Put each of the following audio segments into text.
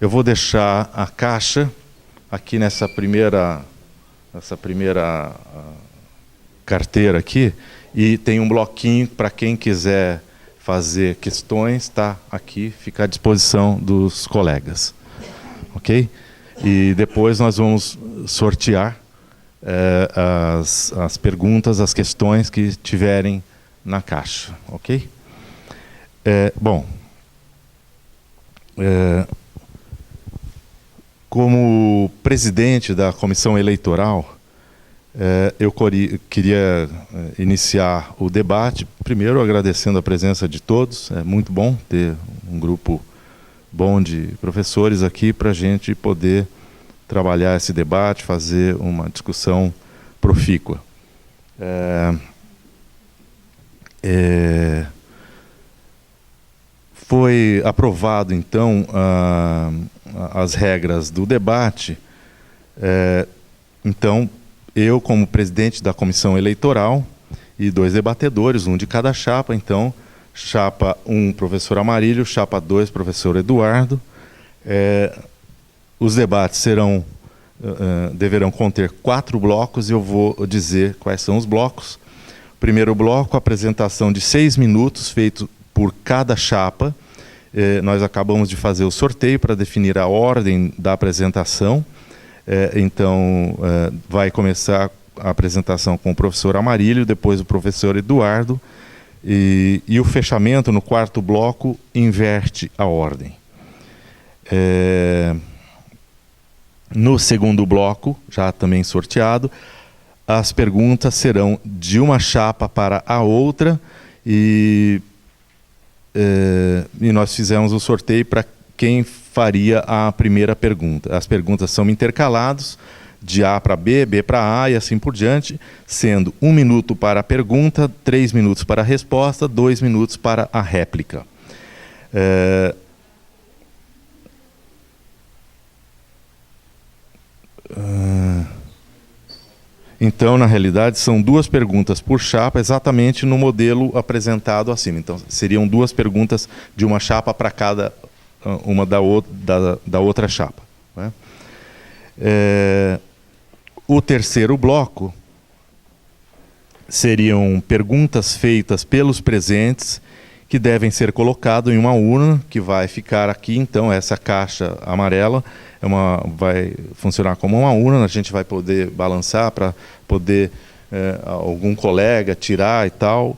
Eu vou deixar a caixa aqui nessa primeira carteira aqui, e tem um bloquinho para quem quiser fazer questões, está aqui, fica à disposição dos colegas. Ok? E depois nós vamos sortear as perguntas, as questões que tiverem na caixa. Ok? Bom, como presidente da comissão eleitoral, eu queria iniciar o debate, primeiro agradecendo a presença de todos. É muito bom ter um grupo bom de professores aqui para a gente poder trabalhar esse debate, fazer uma discussão profícua. Foi aprovado, então, as regras do debate. Então, eu, como presidente da comissão eleitoral, e 2 debatedores, um de cada chapa. Então, chapa 1, professor Amarílio, chapa 2, professor Eduardo. Os debates deverão conter 4 blocos, e eu vou dizer quais são os blocos. Primeiro bloco, apresentação de 6 minutos, feito por cada chapa. Nós acabamos de fazer o sorteio para definir a ordem da apresentação. Então, vai começar a apresentação com o professor Amarílio, depois o professor Eduardo, e o fechamento no 4º bloco inverte a ordem. No 2º bloco, já também sorteado, as perguntas serão de uma chapa para a outra, e nós fizemos o sorteio para quem faria a primeira pergunta. As perguntas são intercaladas, de A para B, B para A e assim por diante, sendo 1 minuto para a pergunta, 3 minutos para a resposta, 2 minutos para a réplica. Então, na realidade, são 2 perguntas por chapa, exatamente no modelo apresentado acima. Então, seriam 2 perguntas de uma chapa para cada uma da outra chapa, né? O 3º bloco seriam perguntas feitas pelos presentes, que devem ser colocadas em uma urna, que vai ficar aqui. Então, essa caixa amarela vai funcionar como uma urna. A gente vai poder balançar para poder algum colega tirar e tal,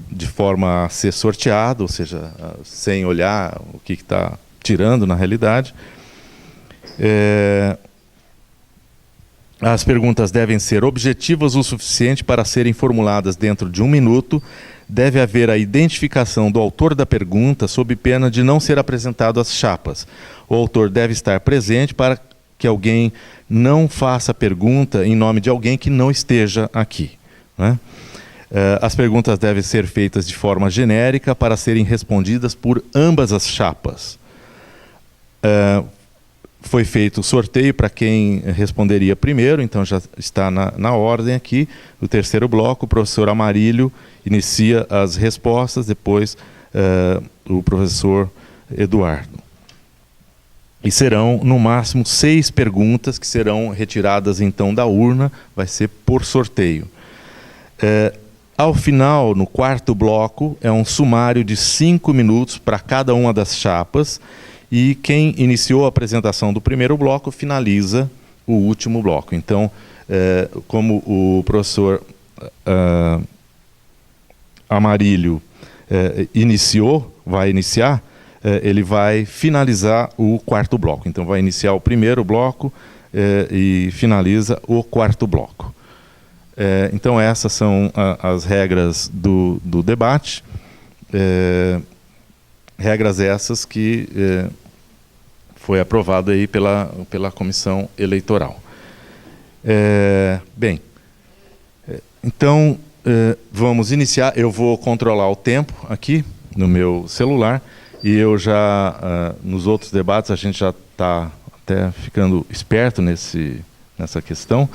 de forma a ser sorteado, ou seja, sem olhar o que está tirando na realidade. As perguntas devem ser objetivas o suficiente para serem formuladas dentro de 1 minuto. Deve haver a identificação do autor da pergunta, sob pena de não ser apresentado às chapas. O autor deve estar presente para que alguém não faça pergunta em nome de alguém que não esteja aqui, né? As perguntas devem ser feitas de forma genérica para serem respondidas por ambas as chapas. Foi feito o sorteio para quem responderia primeiro, então já está na ordem aqui. No 3º bloco, o professor Amarílio inicia as respostas, depois o professor Eduardo. E serão, no máximo, 6 perguntas que serão retiradas, então, da urna, vai ser por sorteio. Ao final, no 4º bloco, é um sumário de 5 minutos para cada uma das chapas, e quem iniciou a apresentação do primeiro bloco finaliza o último bloco. Então, como o professor Amarílio vai iniciar, ele vai finalizar o 4º bloco. Então, vai iniciar o primeiro bloco e finaliza o 4º bloco. Então, essas são as regras do debate. Regras essas que foi aprovado aí pela comissão eleitoral. Bem, então, vamos iniciar. Eu vou controlar o tempo aqui no meu celular. E eu já, nos outros debates, a gente já está até ficando esperto nessa questão.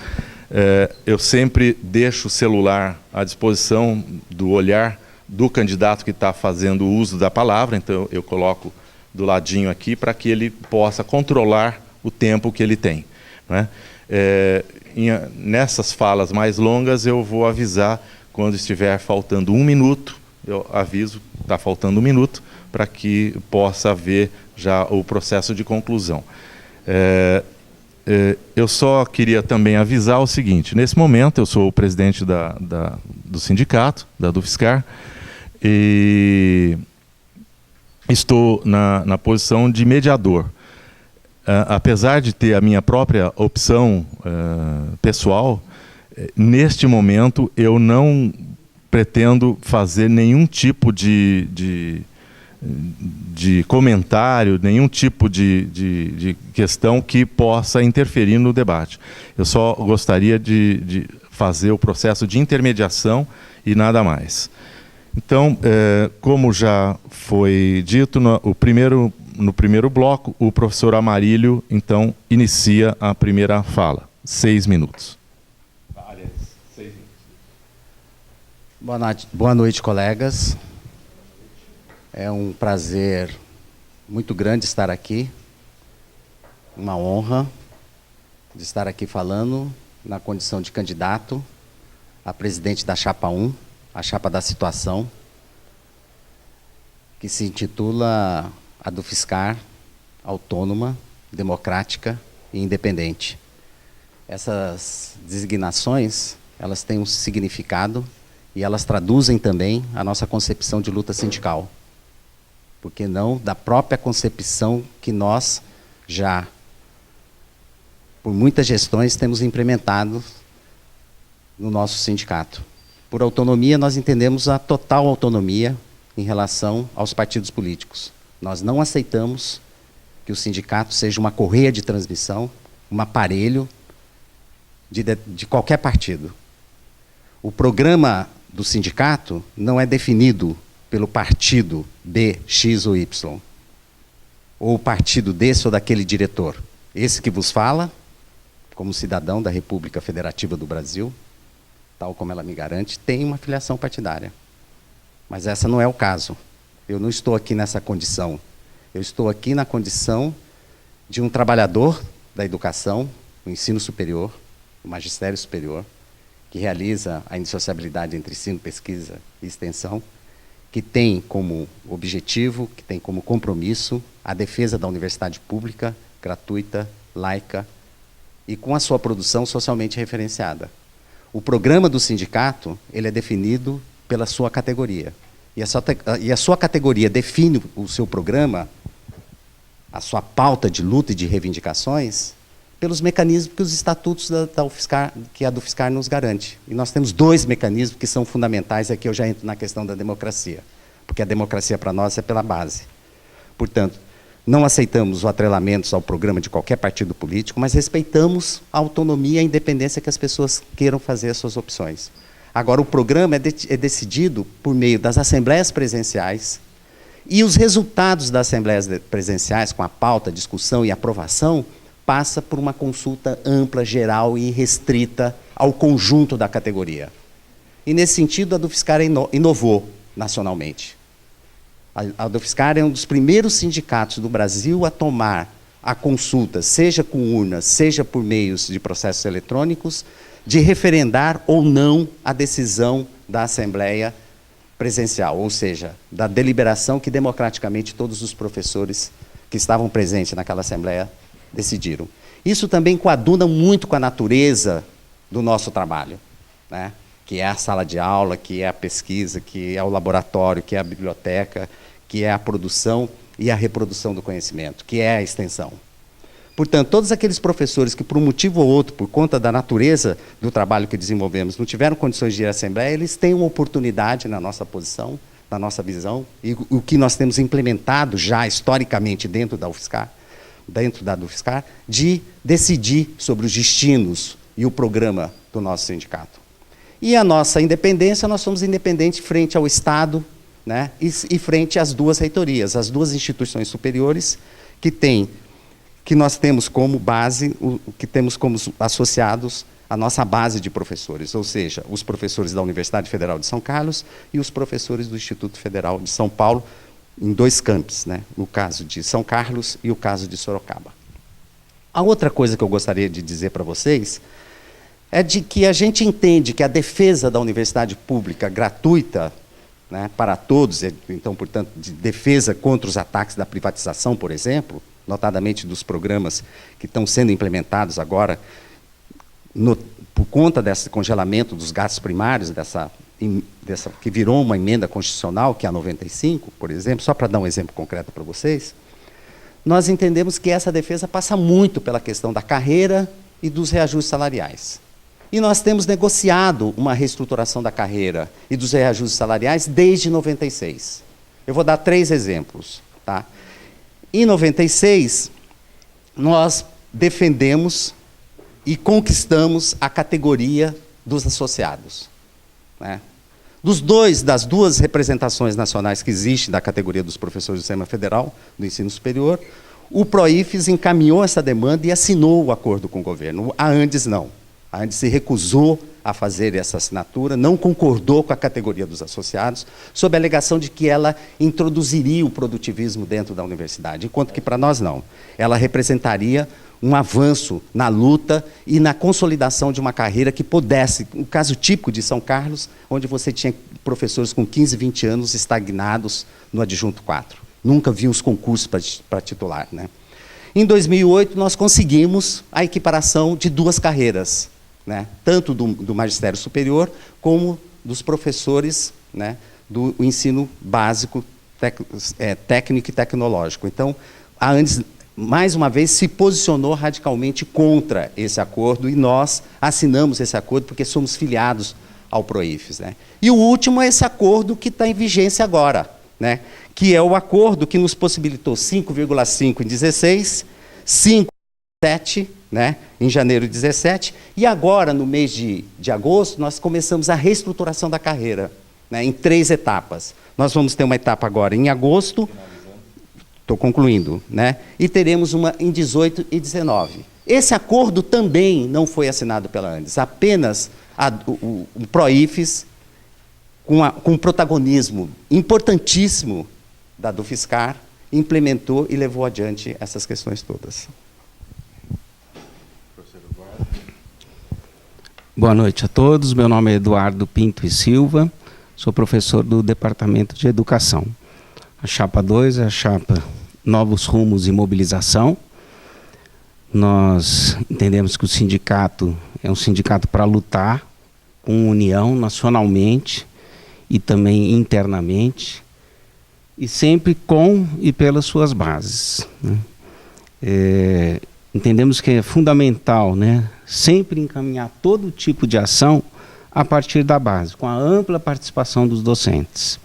Eu sempre deixo o celular à disposição do olhar do candidato que está fazendo uso da palavra. Então, eu coloco do ladinho aqui para que ele possa controlar o tempo que ele tem, né? Nessas falas mais longas eu vou avisar quando estiver faltando 1 minuto, eu aviso, está faltando 1 minuto, para que possa haver já o processo de conclusão. Eu só queria também avisar o seguinte: nesse momento eu sou o presidente do sindicato, da Dufscar, e estou na posição de mediador. Apesar de ter a minha própria opção pessoal, neste momento eu não pretendo fazer nenhum tipo de comentário, nenhum tipo de questão que possa interferir no debate. Eu só gostaria de fazer o processo de intermediação e nada mais. Então, como já foi dito, no primeiro bloco, o professor Amarílio, então, inicia a primeira fala. 6 minutos. Aliás, 6 minutos. Boa noite, colegas. É um prazer muito grande estar aqui, uma honra de estar aqui falando na condição de candidato a presidente da Chapa 1, a Chapa da Situação, que se intitula a Dufscar Autônoma, Democrática e Independente. Essas designações, elas têm um significado e elas traduzem também a nossa concepção de luta sindical. Por que não da própria concepção que nós já, por muitas gestões, temos implementado no nosso sindicato. Por autonomia, nós entendemos a total autonomia em relação aos partidos políticos. Nós não aceitamos que o sindicato seja uma correia de transmissão, um aparelho de qualquer partido. O programa do sindicato não é definido pelo partido B, X ou Y, ou o partido desse ou daquele diretor. Esse que vos fala, como cidadão da República Federativa do Brasil, tal como ela me garante, tem uma filiação partidária. Mas essa não é o caso. Eu não estou aqui nessa condição. Eu estou aqui na condição de um trabalhador da educação, do ensino superior, do magistério superior, que realiza a indissociabilidade entre ensino, pesquisa e extensão, que tem como objetivo, que tem como compromisso a defesa da universidade pública, gratuita, laica e com a sua produção socialmente referenciada. O programa do sindicato, ele é definido pela sua categoria. E a sua categoria define o seu programa, a sua pauta de luta e de reivindicações, pelos mecanismos que os estatutos da UFSCar, que a Dufscar nos garante. E nós temos 2 mecanismos que são fundamentais, aqui eu já entro na questão da democracia, porque a democracia para nós é pela base. Portanto, não aceitamos o atrelamento ao programa de qualquer partido político, mas respeitamos a autonomia e a independência que as pessoas queiram fazer as suas opções. Agora, o programa é decidido por meio das assembleias presenciais, e os resultados das assembleias presenciais, com a pauta, discussão e aprovação, passa por uma consulta ampla, geral e restrita ao conjunto da categoria. E, nesse sentido, a Dufscar inovou nacionalmente. A Dufscar é um dos primeiros sindicatos do Brasil a tomar a consulta, seja com urnas, seja por meios de processos eletrônicos, de referendar ou não a decisão da Assembleia presencial, ou seja, da deliberação que democraticamente todos os professores que estavam presentes naquela Assembleia decidiram. Isso também coaduna muito com a natureza do nosso trabalho, né? Que é a sala de aula, que é a pesquisa, que é o laboratório, que é a biblioteca, que é a produção e a reprodução do conhecimento, que é a extensão. Portanto, todos aqueles professores que, por um motivo ou outro, por conta da natureza do trabalho que desenvolvemos, não tiveram condições de ir à Assembleia, eles têm uma oportunidade na nossa posição, na nossa visão, e o que nós temos implementado já historicamente dentro da Dufscar, de decidir sobre os destinos e o programa do nosso sindicato. E a nossa independência, nós somos independentes frente ao Estado, né, e frente às 2 reitorias, as 2 instituições superiores que nós temos como base, que temos como associados a nossa base de professores, ou seja, os professores da Universidade Federal de São Carlos e os professores do Instituto Federal de São Paulo, em 2 campos, né? No caso de São Carlos e o caso de Sorocaba. A outra coisa que eu gostaria de dizer para vocês é de que a gente entende que a defesa da universidade pública gratuita, né, para todos, então, portanto, de defesa contra os ataques da privatização, por exemplo, notadamente dos programas que estão sendo implementados agora, por conta desse congelamento dos gastos primários, que virou uma emenda constitucional, que é a 95, por exemplo, só para dar um exemplo concreto para vocês, nós entendemos que essa defesa passa muito pela questão da carreira e dos reajustes salariais. E nós temos negociado uma reestruturação da carreira e dos reajustes salariais desde 96. Eu vou dar 3 exemplos. Tá? Em 96, nós defendemos e conquistamos a categoria dos associados. Né? Das 2 representações nacionais que existem da categoria dos professores do Sistema Federal do Ensino Superior, o PROIFES encaminhou essa demanda e assinou o acordo com o governo. A Andes não. A Andes se recusou a fazer essa assinatura, não concordou com a categoria dos associados, sob a alegação de que ela introduziria o produtivismo dentro da universidade, enquanto que para nós não. Ela representaria um avanço na luta e na consolidação de uma carreira que pudesse, o caso típico de São Carlos, onde você tinha professores com 15, 20 anos estagnados no adjunto 4. Nunca vi os concursos para titular. Né? Em 2008, nós conseguimos a equiparação de 2 carreiras, né? Tanto do magistério superior, como dos professores, né, do ensino básico, técnico e tecnológico. Então, a Andes, mais uma vez, se posicionou radicalmente contra esse acordo, e nós assinamos esse acordo porque somos filiados ao PROIFES. Né? E o último é esse acordo que está em vigência agora, né? Que é o acordo que nos possibilitou 5,5 em 16, 5,7, né, em janeiro de 17, e agora, no mês de agosto, nós começamos a reestruturação da carreira, né, em 3 etapas. Nós vamos ter uma etapa agora em agosto, estou concluindo, né, e teremos uma em 18 e 19. Esse acordo também não foi assinado pela Andes, apenas o PROIFES, com um protagonismo importantíssimo da Dufiscar, implementou e levou adiante essas questões todas. Boa noite a todos, meu nome é Eduardo Pinto e Silva, sou professor do Departamento de Educação. A chapa 2 é a chapa Novos Rumos e Mobilização. Nós entendemos que o sindicato é um sindicato para lutar com união nacionalmente e também internamente, e sempre com e pelas suas bases. Né? Entendemos que é fundamental, né, sempre encaminhar todo tipo de ação a partir da base, com a ampla participação dos docentes,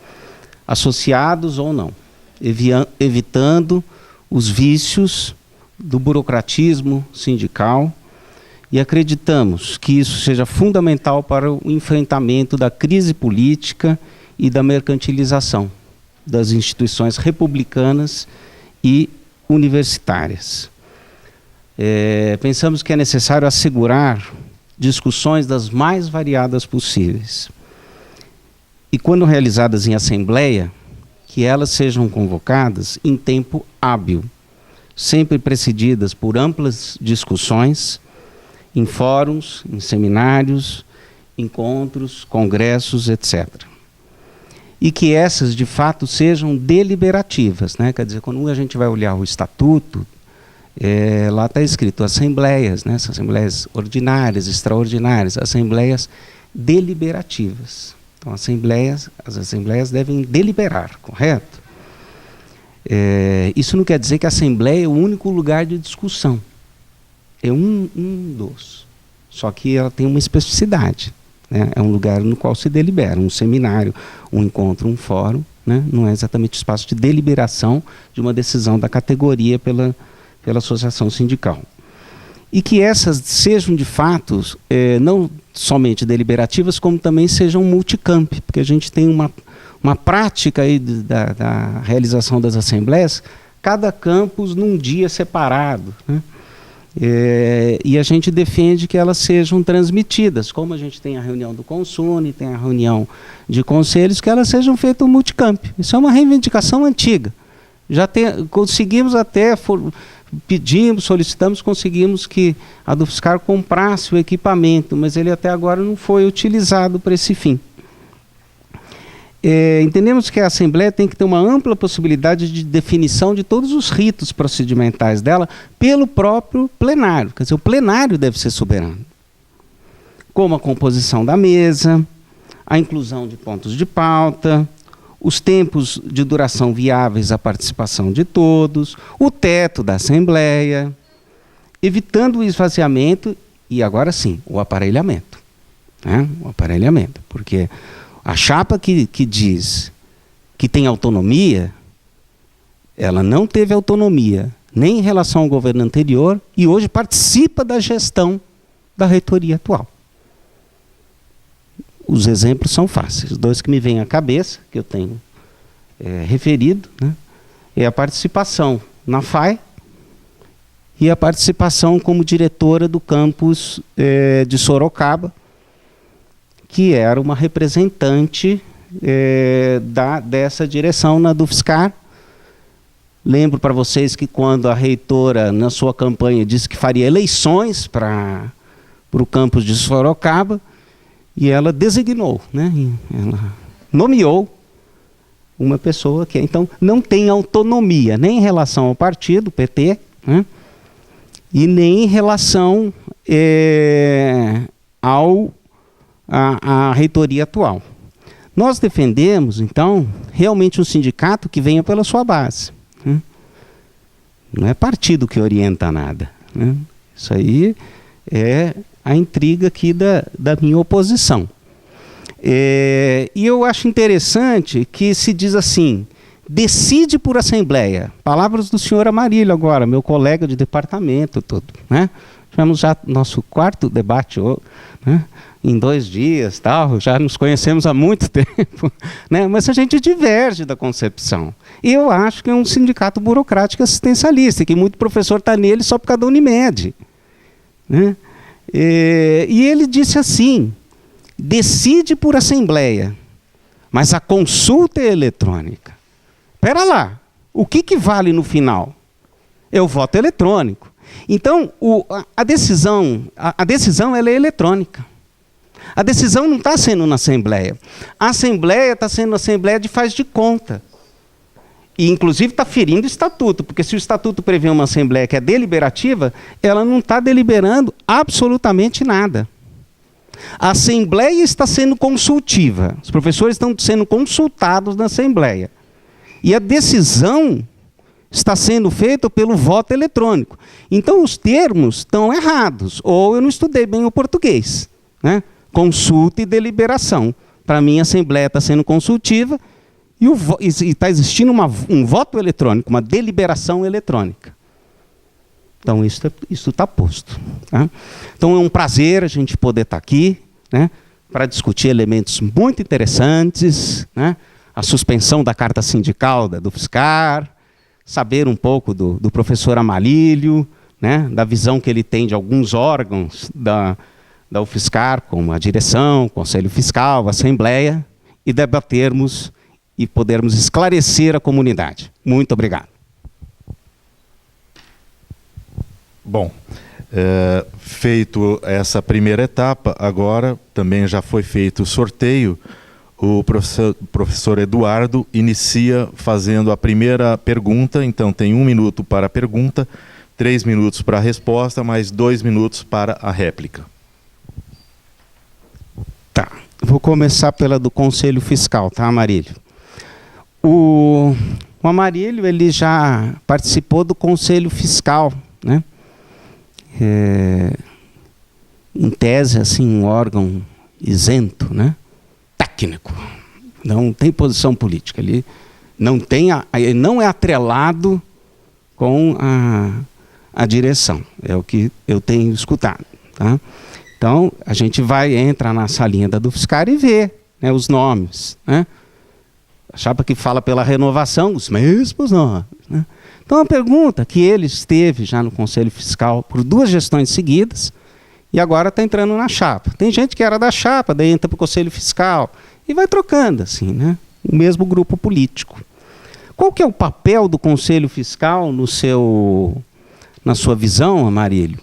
associados ou não, evitando os vícios do burocratismo sindical, e acreditamos que isso seja fundamental para o enfrentamento da crise política e da mercantilização das instituições republicanas e universitárias. Pensamos que é necessário assegurar discussões das mais variadas possíveis. E quando realizadas em assembleia, que elas sejam convocadas em tempo hábil, sempre precedidas por amplas discussões, em fóruns, em seminários, encontros, congressos, etc. E que essas, de fato, sejam deliberativas, né? Quer dizer, quando a gente vai olhar o estatuto, lá está escrito assembleias, né? Assembleias ordinárias, extraordinárias, assembleias deliberativas. Então, as assembleias devem deliberar, correto? Isso não quer dizer que a assembleia é o único lugar de discussão. É um dos. Só que ela tem uma especificidade. Né? É um lugar no qual se delibera, um seminário, um encontro, um fórum. Né? Não é exatamente o espaço de deliberação de uma decisão da categoria pela associação sindical. E que essas sejam, de fato, não somente deliberativas, como também sejam multicamp, porque a gente tem uma prática aí da realização das assembleias, cada campus num dia separado. Né? E a gente defende que elas sejam transmitidas, como a gente tem a reunião do Consune, tem a reunião de conselhos, que elas sejam feitas no multicamp. Isso é uma reivindicação antiga. Conseguimos até, pedimos, solicitamos, conseguimos que a Dufscar comprasse o equipamento, mas ele até agora não foi utilizado para esse fim. Entendemos que a Assembleia tem que ter uma ampla possibilidade de definição de todos os ritos procedimentais dela pelo próprio plenário. Quer dizer, o plenário deve ser soberano. Como a composição da mesa, a inclusão de pontos de pauta, os tempos de duração viáveis à participação de todos, o teto da Assembleia, evitando o esvaziamento e, agora sim, o aparelhamento. Né? O aparelhamento, porque a chapa que diz que tem autonomia, ela não teve autonomia nem em relação ao governo anterior e hoje participa da gestão da reitoria atual. Os exemplos são fáceis. Os dois que me vêm à cabeça, que eu tenho referido, né, é a participação na FAI e a participação como diretora do campus de Sorocaba, que era uma representante dessa direção na Dufscar. Lembro para vocês que quando a reitora, na sua campanha, disse que faria eleições para o campus de Sorocaba, e ela designou, né? Ela nomeou uma pessoa que então não tem autonomia, nem em relação ao partido, PT, né? E nem em relação à reitoria atual. Nós defendemos, então, realmente um sindicato que venha pela sua base. Né? Não é partido que orienta nada. Né? Isso aí é a intriga aqui da minha oposição. E eu acho interessante que se diz assim, decide por assembleia. Palavras do senhor Amarílio agora, meu colega de departamento todo. Né? Tivemos já nosso 4º debate, né? Em 2 dias, tal, já nos conhecemos há muito tempo, né? Mas a gente diverge da concepção. E eu acho que é um sindicato burocrático assistencialista, que muito professor está nele só por causa da Unimed. Né? E ele disse assim, decide por assembleia, mas a consulta é eletrônica. Espera lá, o que vale no final? É o voto eletrônico. Então, a decisão ela é eletrônica. A decisão não está sendo na Assembleia. A Assembleia está sendo Assembleia de faz de conta. E, inclusive, está ferindo o Estatuto, porque se o Estatuto prevê uma Assembleia que é deliberativa, ela não está deliberando absolutamente nada. A Assembleia está sendo consultiva. Os professores estão sendo consultados na Assembleia. E a decisão está sendo feita pelo voto eletrônico. Então, os termos estão errados, ou eu não estudei bem o português. Né? Consulta e deliberação. Para mim, a Assembleia está sendo consultiva e está existindo um voto eletrônico, uma deliberação eletrônica. Então, isso está posto. Tá? Então, é um prazer a gente poder estar aqui, né, para discutir elementos muito interessantes, né, a suspensão da carta sindical da Dufscar, saber um pouco do professor Amarílio, né, da visão que ele tem de alguns órgãos da UFSCar, como a direção, o Conselho Fiscal, a Assembleia, e debatermos e podermos esclarecer a comunidade. Muito obrigado. Bom, feito essa primeira etapa, agora também já foi feito o sorteio. O professor Eduardo inicia fazendo a primeira pergunta, então tem 1 minuto para a pergunta, 3 minutos para a resposta, mais 2 minutos para a réplica. Tá, vou começar pela do Conselho Fiscal, tá, Amarílio? O Amarílio, ele já participou do Conselho Fiscal, né? Em tese, assim, um órgão isento, né? Técnico, não tem posição política, ele não é atrelado com a direção, é o que eu tenho escutado, tá? Então, a gente entra na salinha da Dufscar e vê, né, os nomes. Né? A chapa que fala pela renovação, os mesmos nomes. Né? Então, a pergunta que ele esteve já no Conselho Fiscal por 2 gestões seguidas e agora está entrando na chapa. Tem gente que era da chapa, daí entra para o Conselho Fiscal e vai trocando, assim, né? O mesmo grupo político. Qual que é o papel do Conselho Fiscal na sua visão, Amarílio?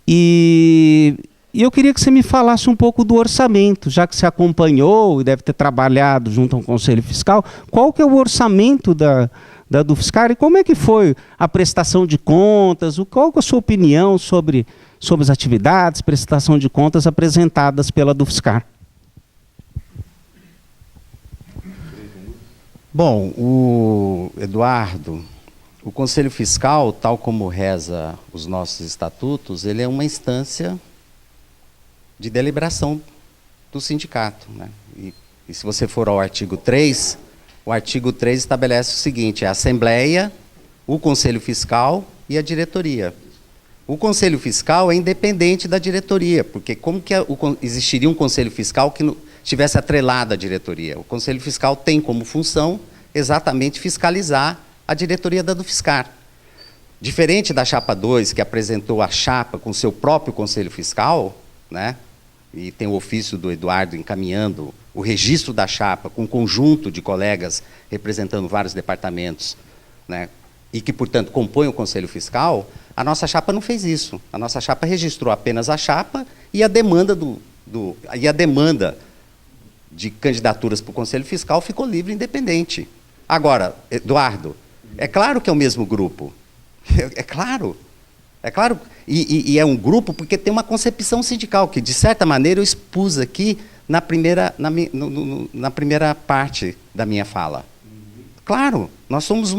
E eu queria que você me falasse um pouco do orçamento, já que você acompanhou e deve ter trabalhado junto ao Conselho Fiscal. Qual que é o orçamento da Dufscar e como é que foi a prestação de contas? Qual que é a sua opinião sobre as atividades, prestação de contas apresentadas pela Dufscar? Bom, Eduardo, o Conselho Fiscal, tal como reza os nossos estatutos, ele é uma instância de deliberação do sindicato, né? E se você for ao artigo 3, o artigo 3 estabelece o seguinte: a Assembleia, o Conselho Fiscal e a diretoria. O Conselho Fiscal é independente da diretoria, porque como que existiria um Conselho Fiscal que estivesse atrelado à diretoria? O Conselho Fiscal tem como função exatamente fiscalizar a diretoria da Dufscar. Diferente da Chapa 2, que apresentou a chapa com seu próprio Conselho Fiscal, né? E tem o ofício do Eduardo encaminhando o registro da chapa com um conjunto de colegas representando vários departamentos, né? E que, portanto, compõem o Conselho Fiscal, a nossa chapa não fez isso. A nossa chapa registrou apenas a chapa e a demanda de candidaturas para o Conselho Fiscal ficou livre e independente. Agora, Eduardo, é claro que é o mesmo grupo. É claro. É claro, e é um grupo porque tem uma concepção sindical, que, de certa maneira, eu expus aqui na primeira parte da minha fala. Claro, nós somos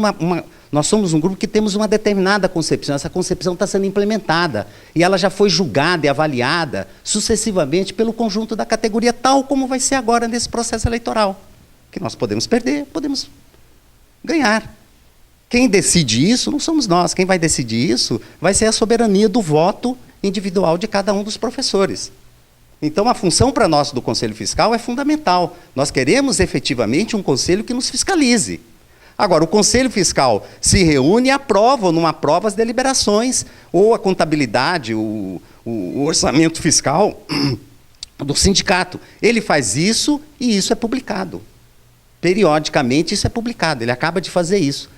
um grupo que temos uma determinada concepção. Essa concepção está sendo implementada e ela já foi julgada e avaliada sucessivamente pelo conjunto da categoria, tal como vai ser agora nesse processo eleitoral. Que nós podemos perder, podemos ganhar. Quem decide isso não somos nós. Quem vai decidir isso vai ser a soberania do voto individual de cada um dos professores. Então, a função para nós do Conselho Fiscal é fundamental. Nós queremos efetivamente um conselho que nos fiscalize. Agora, o Conselho Fiscal se reúne e aprova ou não aprova as deliberações, ou a contabilidade, o orçamento fiscal do sindicato. Ele faz isso e isso é publicado. Periodicamente isso é publicado, ele acaba de fazer isso.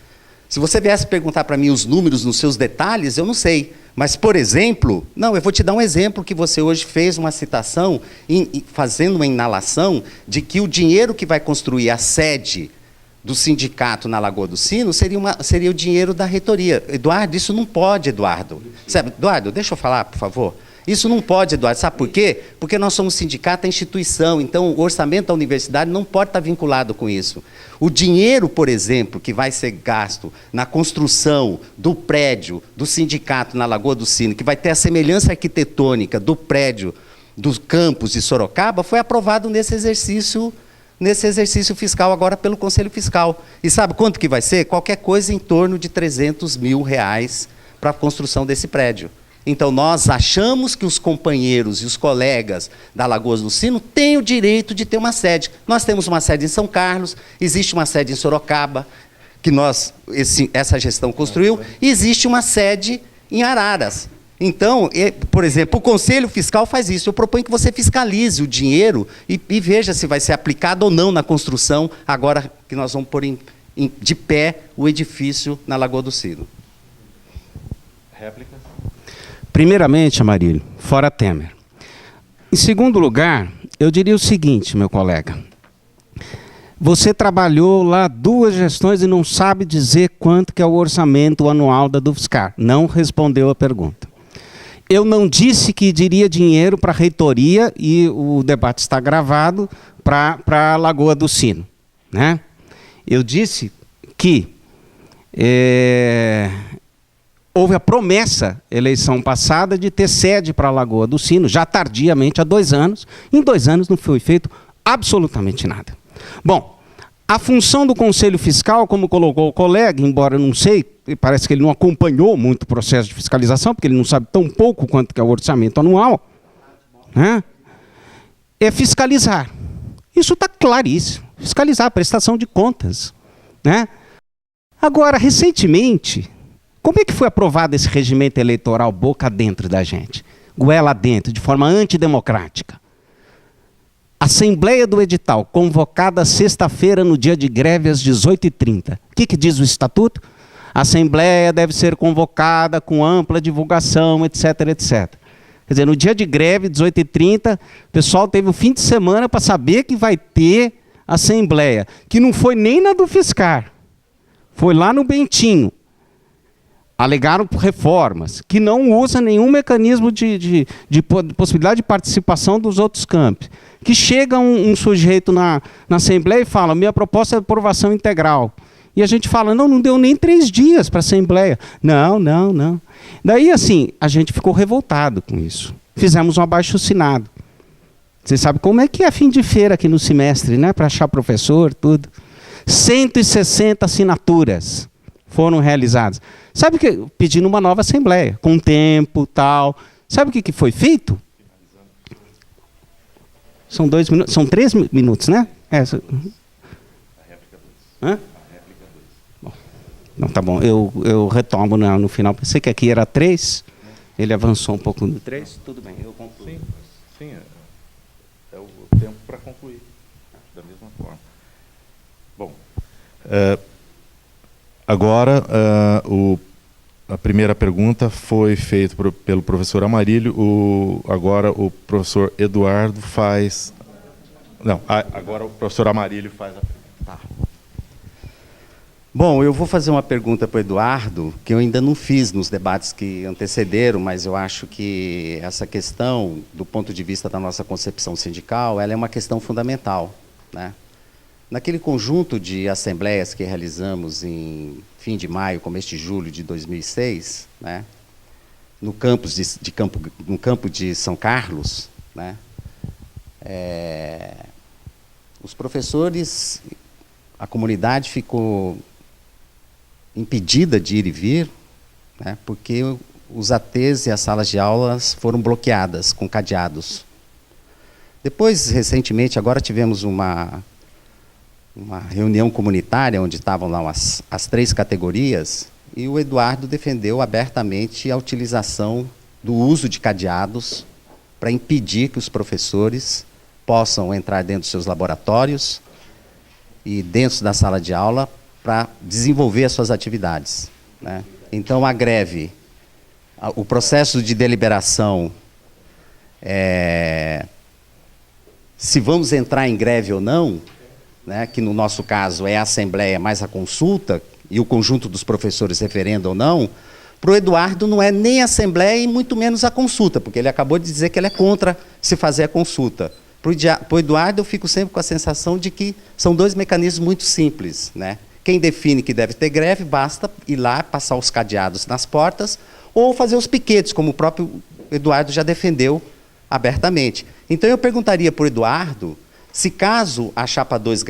Se você viesse perguntar para mim os números nos seus detalhes, eu não sei. Mas, por exemplo, eu vou te dar um exemplo que você hoje fez uma citação, fazendo uma inalação, de que o dinheiro que vai construir a sede do sindicato na Lagoa do Sino seria o dinheiro da reitoria. Eduardo, isso não pode, Eduardo. Sabe, Eduardo, deixa eu falar, por favor. Isso não pode, Eduardo. Sabe por quê? Porque nós somos sindicato, é instituição, então o orçamento da universidade não pode estar vinculado com isso. O dinheiro, por exemplo, que vai ser gasto na construção do prédio do sindicato na Lagoa do Sino, que vai ter a semelhança arquitetônica do prédio do campus de Sorocaba, foi aprovado nesse exercício fiscal agora pelo Conselho Fiscal. E sabe quanto que vai ser? Qualquer coisa em torno de R$300 mil para a construção desse prédio. Então, nós achamos que os companheiros e os colegas da Lagoas do Sino têm o direito de ter uma sede. Nós temos uma sede em São Carlos, existe uma sede em Sorocaba, que essa gestão construiu, e existe uma sede em Araras. Então, por exemplo, o Conselho Fiscal faz isso. Eu proponho que você fiscalize o dinheiro e veja se vai ser aplicado ou não na construção, agora que nós vamos pôr de pé o edifício na Lagoa do Sino. Réplica? Primeiramente, Amarílio, fora Temer. Em segundo lugar, eu diria o seguinte, meu colega. Você trabalhou lá 2 gestões e não sabe dizer quanto que é o orçamento anual da Dufscar. Não respondeu a pergunta. Eu não disse que diria dinheiro para a reitoria, e o debate está gravado, para a Lagoa do Sino, né? Eu disse que houve a promessa, eleição passada, de ter sede para a Lagoa do Sino, já tardiamente, há 2 anos. Em 2 anos não foi feito absolutamente nada. Bom, a função do Conselho Fiscal, como colocou o colega, embora eu não sei, parece que ele não acompanhou muito o processo de fiscalização, porque ele não sabe tão pouco quanto que é o orçamento anual, né? É fiscalizar. Isso está claríssimo. Fiscalizar a prestação de contas, né? Agora, recentemente, como é que foi aprovado esse regimento eleitoral boca dentro da gente? Goela dentro, de forma antidemocrática. Assembleia do edital, convocada sexta-feira no dia de greve às 18h30. O que diz o estatuto? A Assembleia deve ser convocada com ampla divulgação, etc, etc. Quer dizer, no dia de greve, 18h30, o pessoal teve o fim de semana para saber que vai ter Assembleia, que não foi nem na do Fiscar, foi lá no Bentinho. Alegaram por reformas, que não usa nenhum mecanismo de possibilidade de participação dos outros campos. Que chega um sujeito na Assembleia e fala, minha proposta é aprovação integral. E a gente fala, não deu nem 3 dias para a Assembleia. Não. Daí, assim, a gente ficou revoltado com isso. Fizemos um abaixo-assinado. Você sabe como é que é fim de feira aqui no semestre, né? Para achar professor, tudo. 160 assinaturas foram realizadas. Sabe o que? Pedindo uma nova Assembleia, com tempo, tal. Sabe o que foi feito? São 2 minutos, são 3 minutos, né? Essa. Hã? Bom, não, tá bom. Eu retomo no final. Pensei que aqui era 3. Ele avançou um pouco no 3. Tudo bem, eu concluo. Sim, é o tempo para concluir, da mesma forma. Bom, agora a primeira pergunta foi feita pelo professor Amarílio, agora o professor Eduardo faz... Não, agora o professor Amarílio faz a pergunta. Tá. Bom, eu vou fazer uma pergunta para o Eduardo, que eu ainda não fiz nos debates que antecederam, mas eu acho que essa questão, do ponto de vista da nossa concepção sindical, ela é uma questão fundamental, né? Naquele conjunto de assembleias que realizamos em fim de maio, começo de julho de 2006, né, no campo de São Carlos, né, os professores, a comunidade ficou impedida de ir e vir, né, porque os ATs e as salas de aulas foram bloqueadas com cadeados. Depois, recentemente, agora tivemos uma reunião comunitária, onde estavam lá as 3 categorias, e o Eduardo defendeu abertamente a utilização do uso de cadeados para impedir que os professores possam entrar dentro dos seus laboratórios e dentro da sala de aula para desenvolver as suas atividades, né? Então, a greve, o processo de deliberação, se vamos entrar em greve ou não, né, que no nosso caso é a Assembleia mais a consulta, e o conjunto dos professores referendo ou não, para o Eduardo não é nem a Assembleia e muito menos a consulta, porque ele acabou de dizer que ele é contra se fazer a consulta. Para o Eduardo, eu fico sempre com a sensação de que são 2 mecanismos muito simples, né? Quem define que deve ter greve, basta ir lá, passar os cadeados nas portas, ou fazer os piquetes, como o próprio Eduardo já defendeu abertamente. Então, eu perguntaria para o Eduardo, se caso a Chapa 2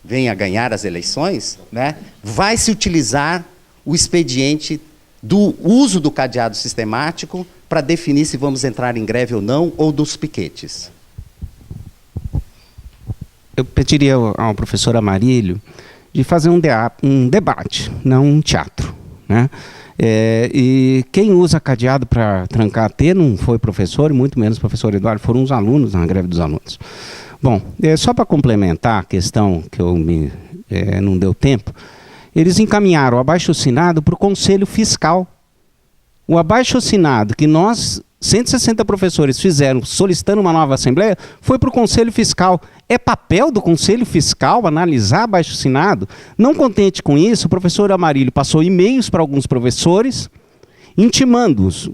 venha a ganhar as eleições, né, vai se utilizar o expediente do uso do cadeado sistemático para definir se vamos entrar em greve ou não, ou dos piquetes? Eu pediria ao professor Amarílio de fazer um debate, não um teatro, né? E quem usa cadeado para trancar a T não foi professor, e muito menos o professor Eduardo, foram os alunos na greve dos alunos. Bom, só para complementar a questão que não deu tempo, eles encaminharam o abaixo-assinado para o Conselho Fiscal. O abaixo-assinado que nós, 160 professores, fizeram solicitando uma nova Assembleia, foi para o Conselho Fiscal. É papel do Conselho Fiscal analisar abaixo-assinado? Não contente com isso, o professor Amarílio passou e-mails para alguns professores, intimando-os,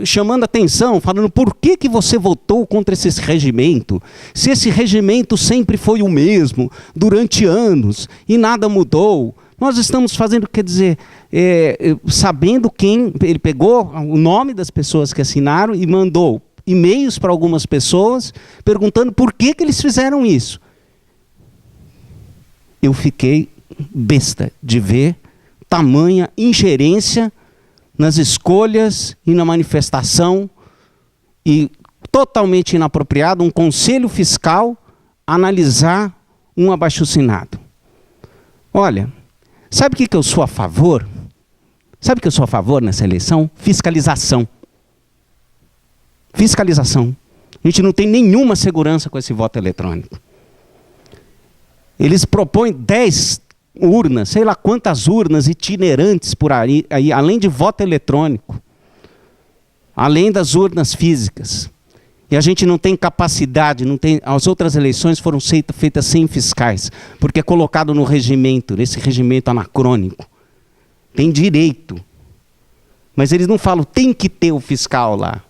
chamando atenção, falando por que você votou contra esse regimento, se esse regimento sempre foi o mesmo, durante anos, e nada mudou. Nós estamos fazendo, quer dizer, sabendo quem... Ele pegou o nome das pessoas que assinaram e mandou e-mails para algumas pessoas, perguntando por que eles fizeram isso. Eu fiquei besta de ver tamanha ingerência nas escolhas e na manifestação, e totalmente inapropriado um conselho fiscal analisar um abaixo-assinado. Olha, sabe o que eu sou a favor? Sabe o que eu sou a favor nessa eleição? Fiscalização. Fiscalização. A gente não tem nenhuma segurança com esse voto eletrônico. Eles propõem 10 urnas, sei lá quantas urnas itinerantes por aí, além de voto eletrônico, além das urnas físicas. E a gente não tem capacidade, não tem, as outras eleições foram feitas sem fiscais, porque é colocado no regimento, nesse regimento anacrônico. Tem direito. Mas eles não falam, tem que ter o fiscal lá,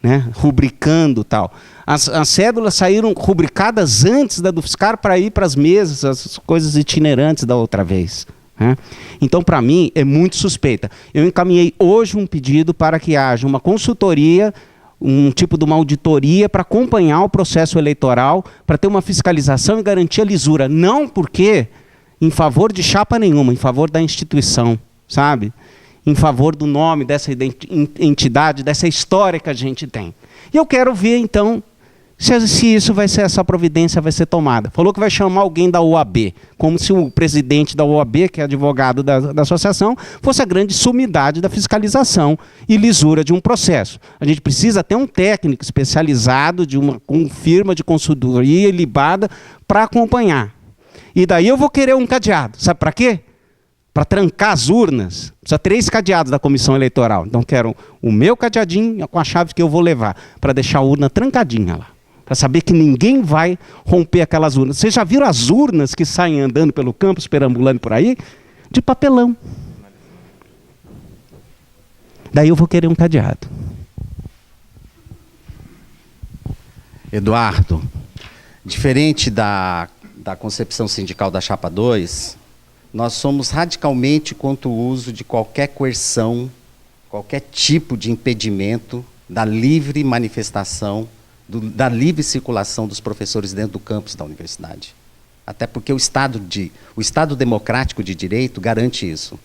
né, rubricando tal. As cédulas saíram rubricadas antes da do fiscal para ir para as mesas, as coisas itinerantes da outra vez. Né? Então, para mim, é muito suspeita. Eu encaminhei hoje um pedido para que haja uma consultoria, um tipo de uma auditoria para acompanhar o processo eleitoral, para ter uma fiscalização e garantir a lisura. Não porque em favor de chapa nenhuma, em favor da instituição, sabe? Em favor do nome dessa entidade, dessa história que a gente tem. E eu quero ver, então, se isso vai ser, essa providência vai ser tomada. Falou que vai chamar alguém da OAB, como se o presidente da OAB, que é advogado da associação, fosse a grande sumidade da fiscalização e lisura de um processo. A gente precisa ter um técnico especializado, com firma de consultoria ilibada, para acompanhar. E daí eu vou querer um cadeado. Sabe para quê? Para trancar as urnas. Precisa 3 cadeados da comissão eleitoral. Então quero o meu cadeadinho com a chave que eu vou levar, para deixar a urna trancadinha lá. Para saber que ninguém vai romper aquelas urnas. Vocês já viram as urnas que saem andando pelo campus, perambulando por aí? De papelão. Daí eu vou querer um cadeado. Eduardo, diferente da concepção sindical da Chapa 2, nós somos radicalmente contra o uso de qualquer coerção, qualquer tipo de impedimento da livre manifestação, da livre circulação dos professores dentro do campus da universidade. Até porque o Estado democrático de direito garante isso.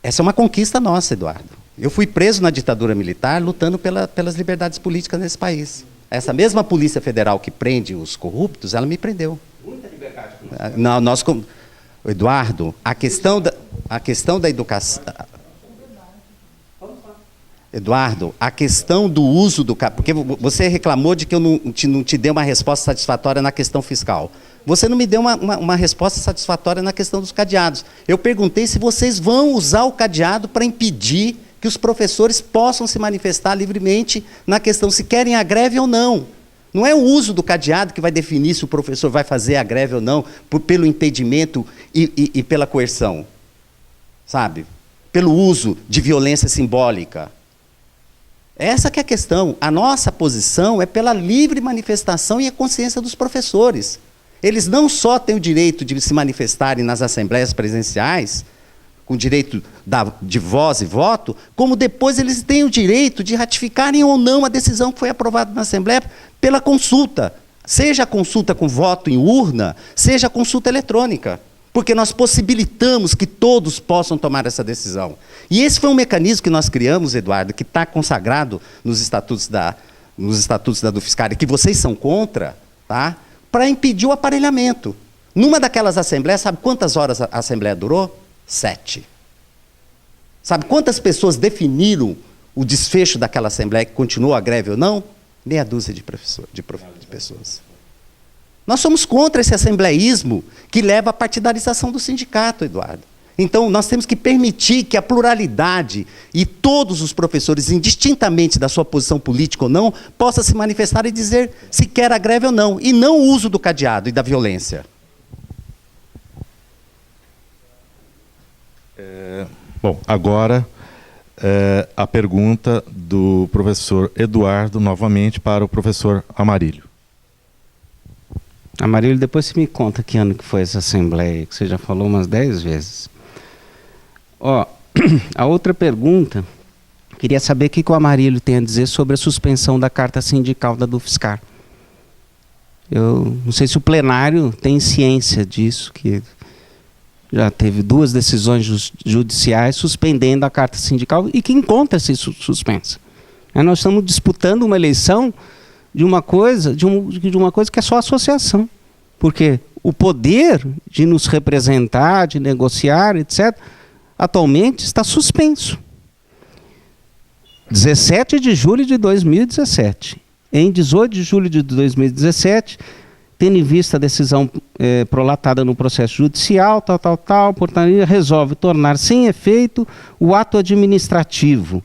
Essa é uma conquista nossa, Eduardo. Eu fui preso na ditadura militar lutando pelas liberdades políticas nesse país. Essa mesma Polícia Federal que prende os corruptos, ela me prendeu. Muita liberdade política. Não, Eduardo, a questão da educação... Eduardo, a questão do uso do... Porque você reclamou de que eu não te dei uma resposta satisfatória na questão fiscal. Você não me deu uma resposta satisfatória na questão dos cadeados. Eu perguntei se vocês vão usar o cadeado para impedir que os professores possam se manifestar livremente na questão se querem a greve ou não. Não é o uso do cadeado que vai definir se o professor vai fazer a greve ou não, pelo impedimento e pela coerção. Sabe? Pelo uso de violência simbólica. Essa que é a questão. A nossa posição é pela livre manifestação e a consciência dos professores. Eles não só têm o direito de se manifestarem nas assembleias presenciais, com direito de voz e voto, como depois eles têm o direito de ratificarem ou não a decisão que foi aprovada na Assembleia pela consulta. Seja a consulta com voto em urna, seja a consulta eletrônica. Porque nós possibilitamos que todos possam tomar essa decisão. E esse foi um mecanismo que nós criamos, Eduardo, que está consagrado nos estatutos da Dufiscar, que vocês são contra, tá? Para impedir o aparelhamento. Numa daquelas assembleias, sabe quantas horas a assembleia durou? 7. Sabe quantas pessoas definiram o desfecho daquela assembleia, que continuou a greve ou não? Meia dúzia de pessoas. Nós somos contra esse assembleísmo que leva à partidarização do sindicato, Eduardo. Então, nós temos que permitir que a pluralidade e todos os professores, indistintamente da sua posição política ou não, possam se manifestar e dizer se quer a greve ou não, e não o uso do cadeado e da violência. Bom, agora a pergunta do professor Eduardo, novamente, para o professor Amarílio. Amarílio, depois você me conta que ano que foi essa assembleia, que você já falou umas 10 vezes. Ó, a outra pergunta, queria saber o que o Amarílio tem a dizer sobre a suspensão da carta sindical da Dufiscar. Eu não sei se o plenário tem ciência disso, que já teve 2 decisões judiciais suspendendo a carta sindical e que encontra-se suspensa. Nós estamos disputando uma eleição de uma coisa que é só associação. Porque o poder de nos representar, de negociar, etc., atualmente está suspenso. 17 de julho de 2017. Em 18 de julho de 2017, tendo em vista a decisão prolatada no processo judicial, portaria resolve tornar sem efeito o ato administrativo.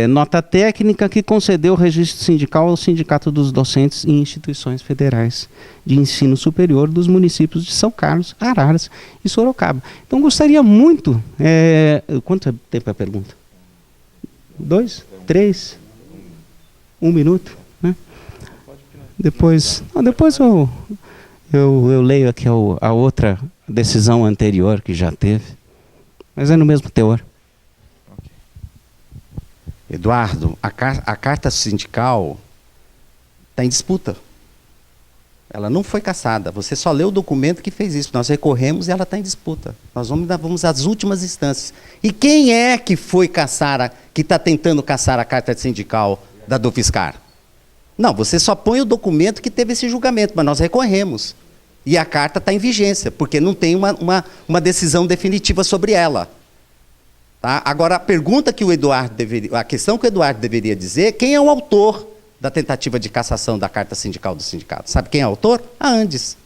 Nota técnica que concedeu o registro sindical ao Sindicato dos Docentes em Instituições Federais de Ensino Superior dos municípios de São Carlos, Araras e Sorocaba. Então, gostaria muito... quanto tempo é a pergunta? 2? 3? 1 minuto? Né? Depois eu leio aqui a outra decisão anterior que já teve, mas é no mesmo teor. Eduardo, a carta sindical está em disputa. Ela não foi cassada. Você só leu o documento que fez isso. Nós recorremos e ela está em disputa. Nós vamos às últimas instâncias. E quem é que foi cassar, que está tentando cassar a carta sindical da Dufiscar? Não, você só põe o documento que teve esse julgamento, mas nós recorremos. E a carta está em vigência, porque não tem uma decisão definitiva sobre ela. Tá? Agora, a questão que o Eduardo deveria dizer, quem é o autor da tentativa de cassação da carta sindical do sindicato? Sabe quem é o autor? A Andes.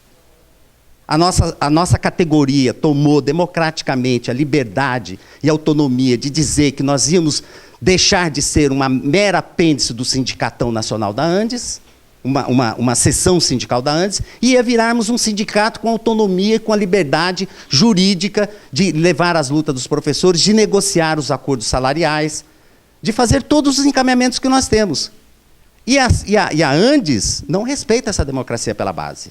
A nossa categoria tomou democraticamente a liberdade e a autonomia de dizer que nós íamos deixar de ser uma mera apêndice do Sindicatão Nacional da Andes, uma seção sindical da Andes, e ia virarmos um sindicato com autonomia, com a liberdade jurídica de levar as lutas dos professores, de negociar os acordos salariais, de fazer todos os encaminhamentos que nós temos. E a Andes não respeita essa democracia pela base.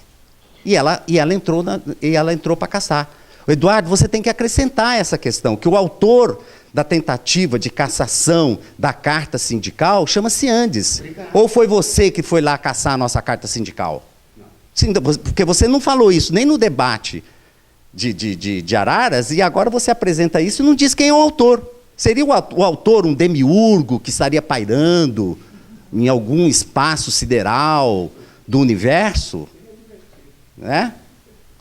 E ela entrou para caçar. Eduardo, você tem que acrescentar essa questão, que o autor da tentativa de cassação da carta sindical chama-se Andes. Obrigado. Ou foi você que foi lá caçar a nossa carta sindical? Não. Sim, porque você não falou isso nem no debate de Araras, e agora você apresenta isso e não diz quem é o autor. Seria o autor um demiurgo que estaria pairando em algum espaço sideral do universo? Né?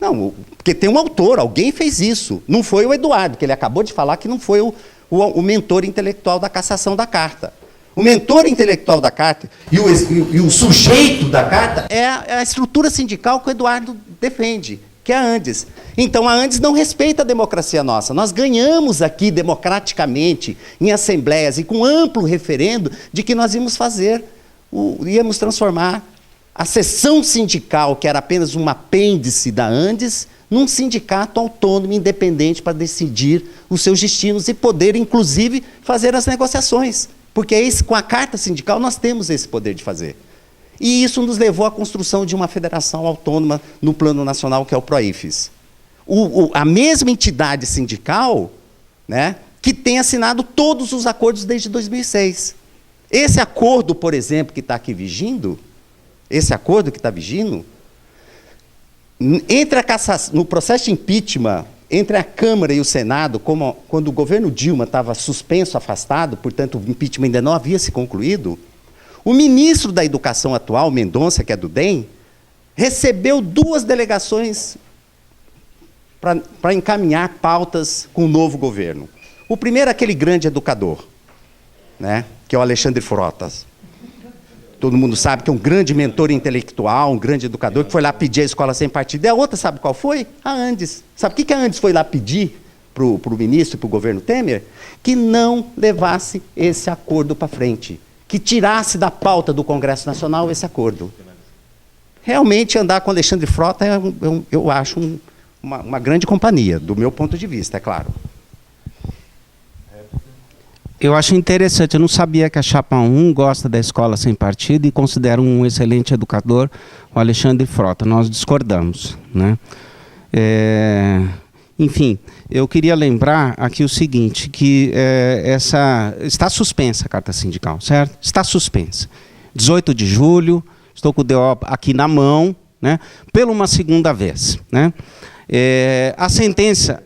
Não, porque tem um autor, alguém fez isso. Não foi o Eduardo, que ele acabou de falar que não foi o mentor intelectual da cassação da carta. O mentor intelectual da carta e o sujeito da carta é a estrutura sindical que o Eduardo defende, que é a Andes. Então, a Andes não respeita a democracia nossa. Nós ganhamos aqui democraticamente, em assembleias e com amplo referendo, de que nós íamos transformar a seção sindical, que era apenas um apêndice da Andes, num sindicato autônomo, independente, para decidir os seus destinos e poder, inclusive, fazer as negociações. Porque com a carta sindical nós temos esse poder de fazer. E isso nos levou à construção de uma federação autônoma no plano nacional, que é o PROIFES. A mesma entidade sindical, né, que tem assinado todos os acordos desde 2006. Esse acordo, por exemplo, que está aqui vigindo, no processo de impeachment, entre a Câmara e o Senado, quando o governo Dilma estava suspenso, afastado, portanto o impeachment ainda não havia se concluído, o ministro da Educação atual, Mendonça, que é do DEM, recebeu 2 delegações para encaminhar pautas com o novo governo. O primeiro é aquele grande educador, né, que é o Alexandre Frotas. Todo mundo sabe que é um grande mentor intelectual, um grande educador, que foi lá pedir a escola sem partido. E a outra, sabe qual foi? A Andes. Sabe o que a Andes foi lá pedir para o ministro e para o governo Temer? Que não levasse esse acordo para frente. Que tirasse da pauta do Congresso Nacional esse acordo. Realmente, andar com Alexandre Frota, eu acho uma grande companhia, do meu ponto de vista, é claro. Eu acho interessante, eu não sabia que a Chapa 1 gosta da escola sem partido e considera um excelente educador o Alexandre Frota. Nós discordamos, né? Enfim, eu queria lembrar aqui o seguinte, que está suspensa a carta sindical, certo? Está suspensa. 18 de julho, estou com o DO aqui na mão, né? Pela uma segunda vez, né? A sentença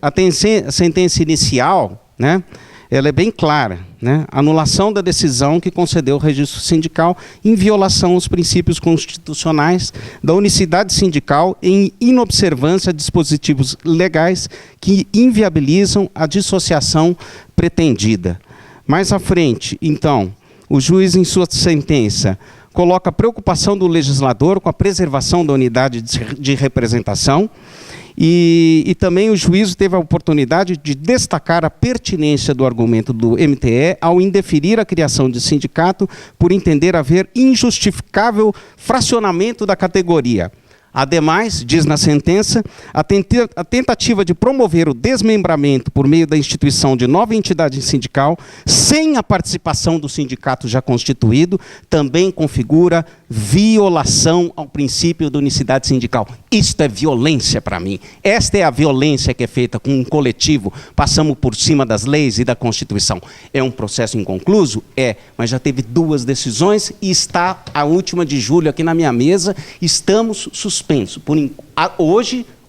inicial, né? ela é bem clara, né? Anulação da decisão que concedeu o registro sindical em violação aos princípios constitucionais da unicidade sindical em inobservância a dispositivos legais que inviabilizam a dissociação pretendida. Mais à frente, então, o juiz, em sua sentença, coloca a preocupação do legislador com a preservação da unidade de representação e também o juízo teve a oportunidade de destacar a pertinência do argumento do MTE ao indeferir a criação de sindicato por entender haver injustificável fracionamento da categoria. Ademais, diz na sentença, a tentativa de promover o desmembramento por meio da instituição de nova entidade sindical, sem a participação do sindicato já constituído, também configura violação ao princípio da unicidade sindical. Isto é violência para mim. Esta é a violência que é feita com um coletivo. Passamos por cima das leis e da Constituição. É um processo inconcluso? É, mas já teve 2 decisões e está a última de julho aqui na minha mesa. Estamos suspensos.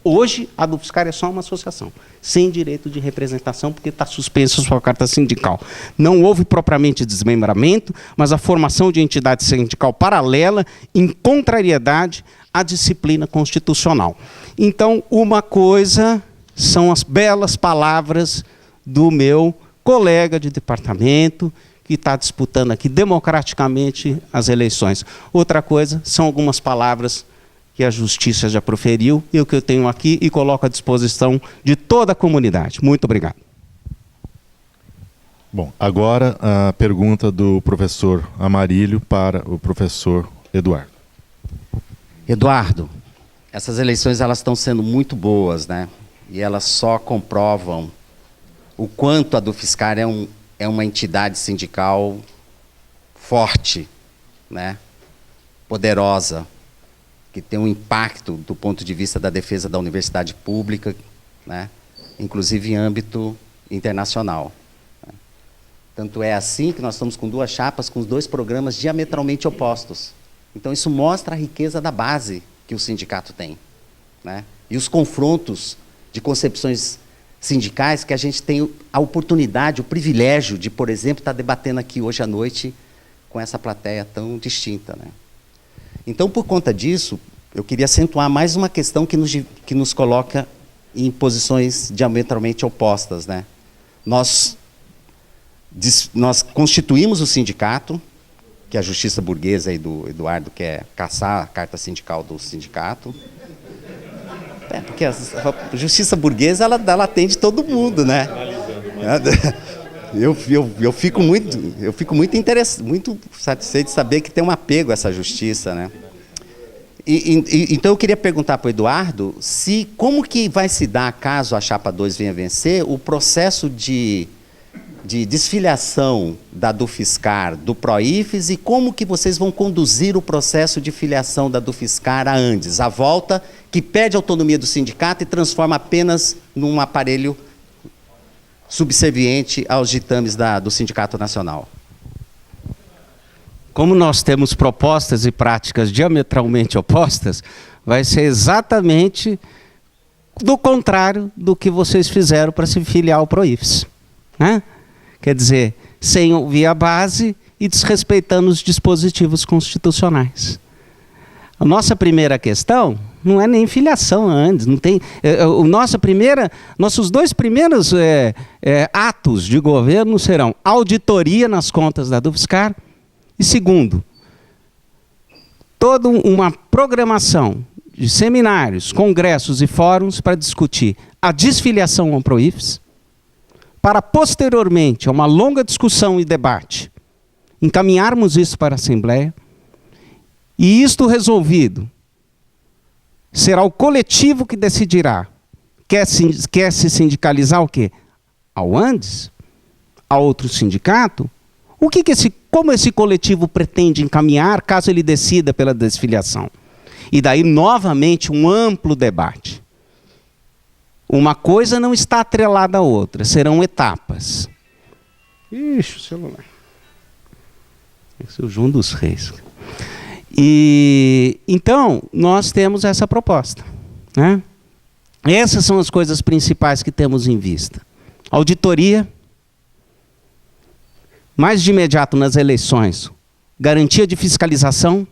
Hoje, a DUFSCar é só uma associação, sem direito de representação, porque está suspensa a sua carta sindical. Não houve propriamente desmembramento, mas a formação de entidade sindical paralela em contrariedade à disciplina constitucional. Então, uma coisa são as belas palavras do meu colega de departamento, que está disputando aqui democraticamente as eleições. Outra coisa são algumas palavras que a Justiça já proferiu, e o que eu tenho aqui e coloco à disposição de toda a comunidade. Muito obrigado. Bom, agora a pergunta do professor Amarílio para o professor Eduardo. Eduardo, essas eleições elas estão sendo muito boas, né? E elas só comprovam o quanto a DUFSCar é uma entidade sindical forte, né? Poderosa, que tem um impacto do ponto de vista da defesa da universidade pública, né? Inclusive em âmbito internacional. Né? Tanto é assim que nós estamos com 2 chapas, com 2 programas diametralmente opostos. Então isso mostra a riqueza da base que o sindicato tem, né? E os confrontos de concepções sindicais que a gente tem a oportunidade, o privilégio de, por exemplo, estar debatendo aqui hoje à noite com essa plateia tão distinta, né? Então, por conta disso, eu queria acentuar mais uma questão que nos coloca em posições diametralmente opostas, né? Nós constituímos o sindicato, que a Justiça Burguesa aí do Eduardo quer caçar a carta sindical do sindicato. Porque a Justiça Burguesa ela atende todo mundo, né? Eu fico muito satisfeito de saber que tem um apego a essa justiça, né? Então eu queria perguntar para o Eduardo como que vai se dar, caso a Chapa 2 venha vencer, o processo de desfiliação da DUFSCar do PROIFES, e como que vocês vão conduzir o processo de filiação da DUFSCar à Andes, a volta que perde a autonomia do sindicato e transforma apenas num aparelho subserviente aos ditames do Sindicato Nacional. Como nós temos propostas e práticas diametralmente opostas, vai ser exatamente do contrário do que vocês fizeram para se filiar ao PROIFES, né? Quer dizer, sem ouvir a base e desrespeitando os dispositivos constitucionais. A nossa primeira questão não é nem filiação antes, não tem. Nossos 2 primeiros atos de governo serão auditoria nas contas da DUFSCar e, segundo, toda uma programação de seminários, congressos e fóruns para discutir a desfiliação ao PROIFES, para posteriormente a uma longa discussão e debate, encaminharmos isso para a Assembleia, e isto resolvido, será o coletivo que decidirá. Quer se sindicalizar o quê? Ao Andes? A outro sindicato? Como esse coletivo pretende encaminhar caso ele decida pela desfiliação? E daí, novamente, um amplo debate. Uma coisa não está atrelada à outra, serão etapas. Ixi, o celular. Esse é o João dos Reis. Então, nós temos essa proposta, né? Essas são as coisas principais que temos em vista. Auditoria, mais de imediato nas eleições, garantia de fiscalização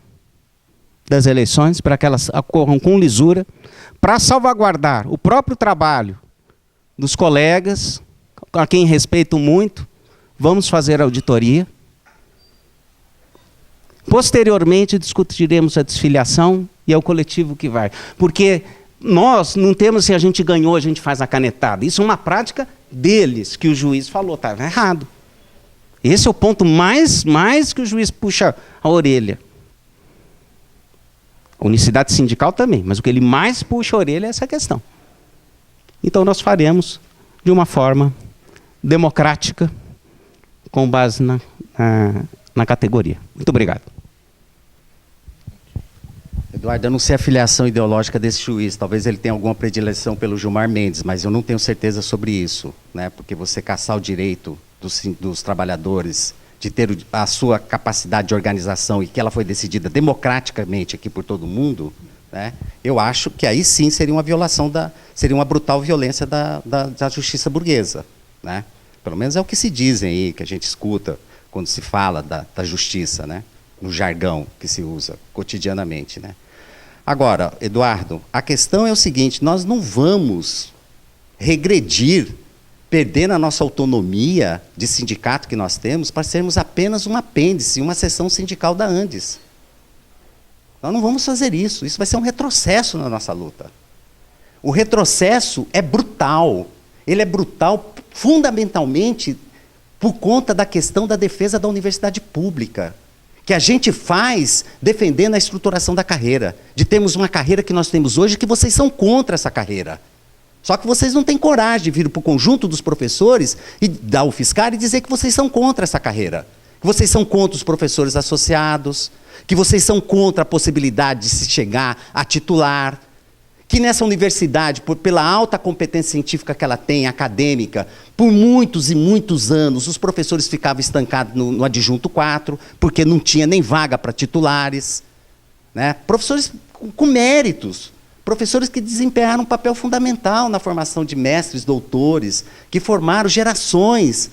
das eleições, para que elas ocorram com lisura, para salvaguardar o próprio trabalho dos colegas, a quem respeito muito, vamos fazer auditoria. Posteriormente, discutiremos a desfiliação e é o coletivo que vai. Porque nós não temos, se a gente ganhou, a gente faz a canetada. Isso é uma prática deles, que o juiz falou, estava errado. Esse é o ponto mais que o juiz puxa a orelha. A unicidade sindical também, mas o que ele mais puxa a orelha é essa questão. Então nós faremos de uma forma democrática, com base na categoria. Muito obrigado. Eduardo, eu não sei a filiação ideológica desse juiz. Talvez ele tenha alguma predileção pelo Gilmar Mendes, mas eu não tenho certeza sobre isso, né? Porque você caçar o direito dos trabalhadores de ter a sua capacidade de organização e que ela foi decidida democraticamente aqui por todo mundo, né? Eu acho que aí sim seria uma violação, seria uma brutal violência da justiça burguesa, né? Pelo menos é o que se dizem aí, que a gente escuta quando se fala da justiça, né? No jargão que se usa cotidianamente, né? Agora, Eduardo, a questão é o seguinte, nós não vamos regredir, perder a nossa autonomia de sindicato que nós temos para sermos apenas um apêndice, uma seção sindical da Andes. Nós não vamos fazer isso. Isso vai ser um retrocesso na nossa luta. O retrocesso é brutal. Ele é brutal fundamentalmente por conta da questão da defesa da universidade pública, que a gente faz defendendo a estruturação da carreira, de termos uma carreira que nós temos hoje, que vocês são contra essa carreira. Só que vocês não têm coragem de vir para o conjunto dos professores e da UFSCar e dizer que vocês são contra essa carreira. Que vocês são contra os professores associados, que vocês são contra a possibilidade de se chegar a titular, que nessa universidade, pela alta competência científica que ela tem, acadêmica, por muitos e muitos anos, os professores ficavam estancados no adjunto 4, porque não tinha nem vaga para titulares, né? Professores com méritos, professores que desempenharam um papel fundamental na formação de mestres, doutores, que formaram gerações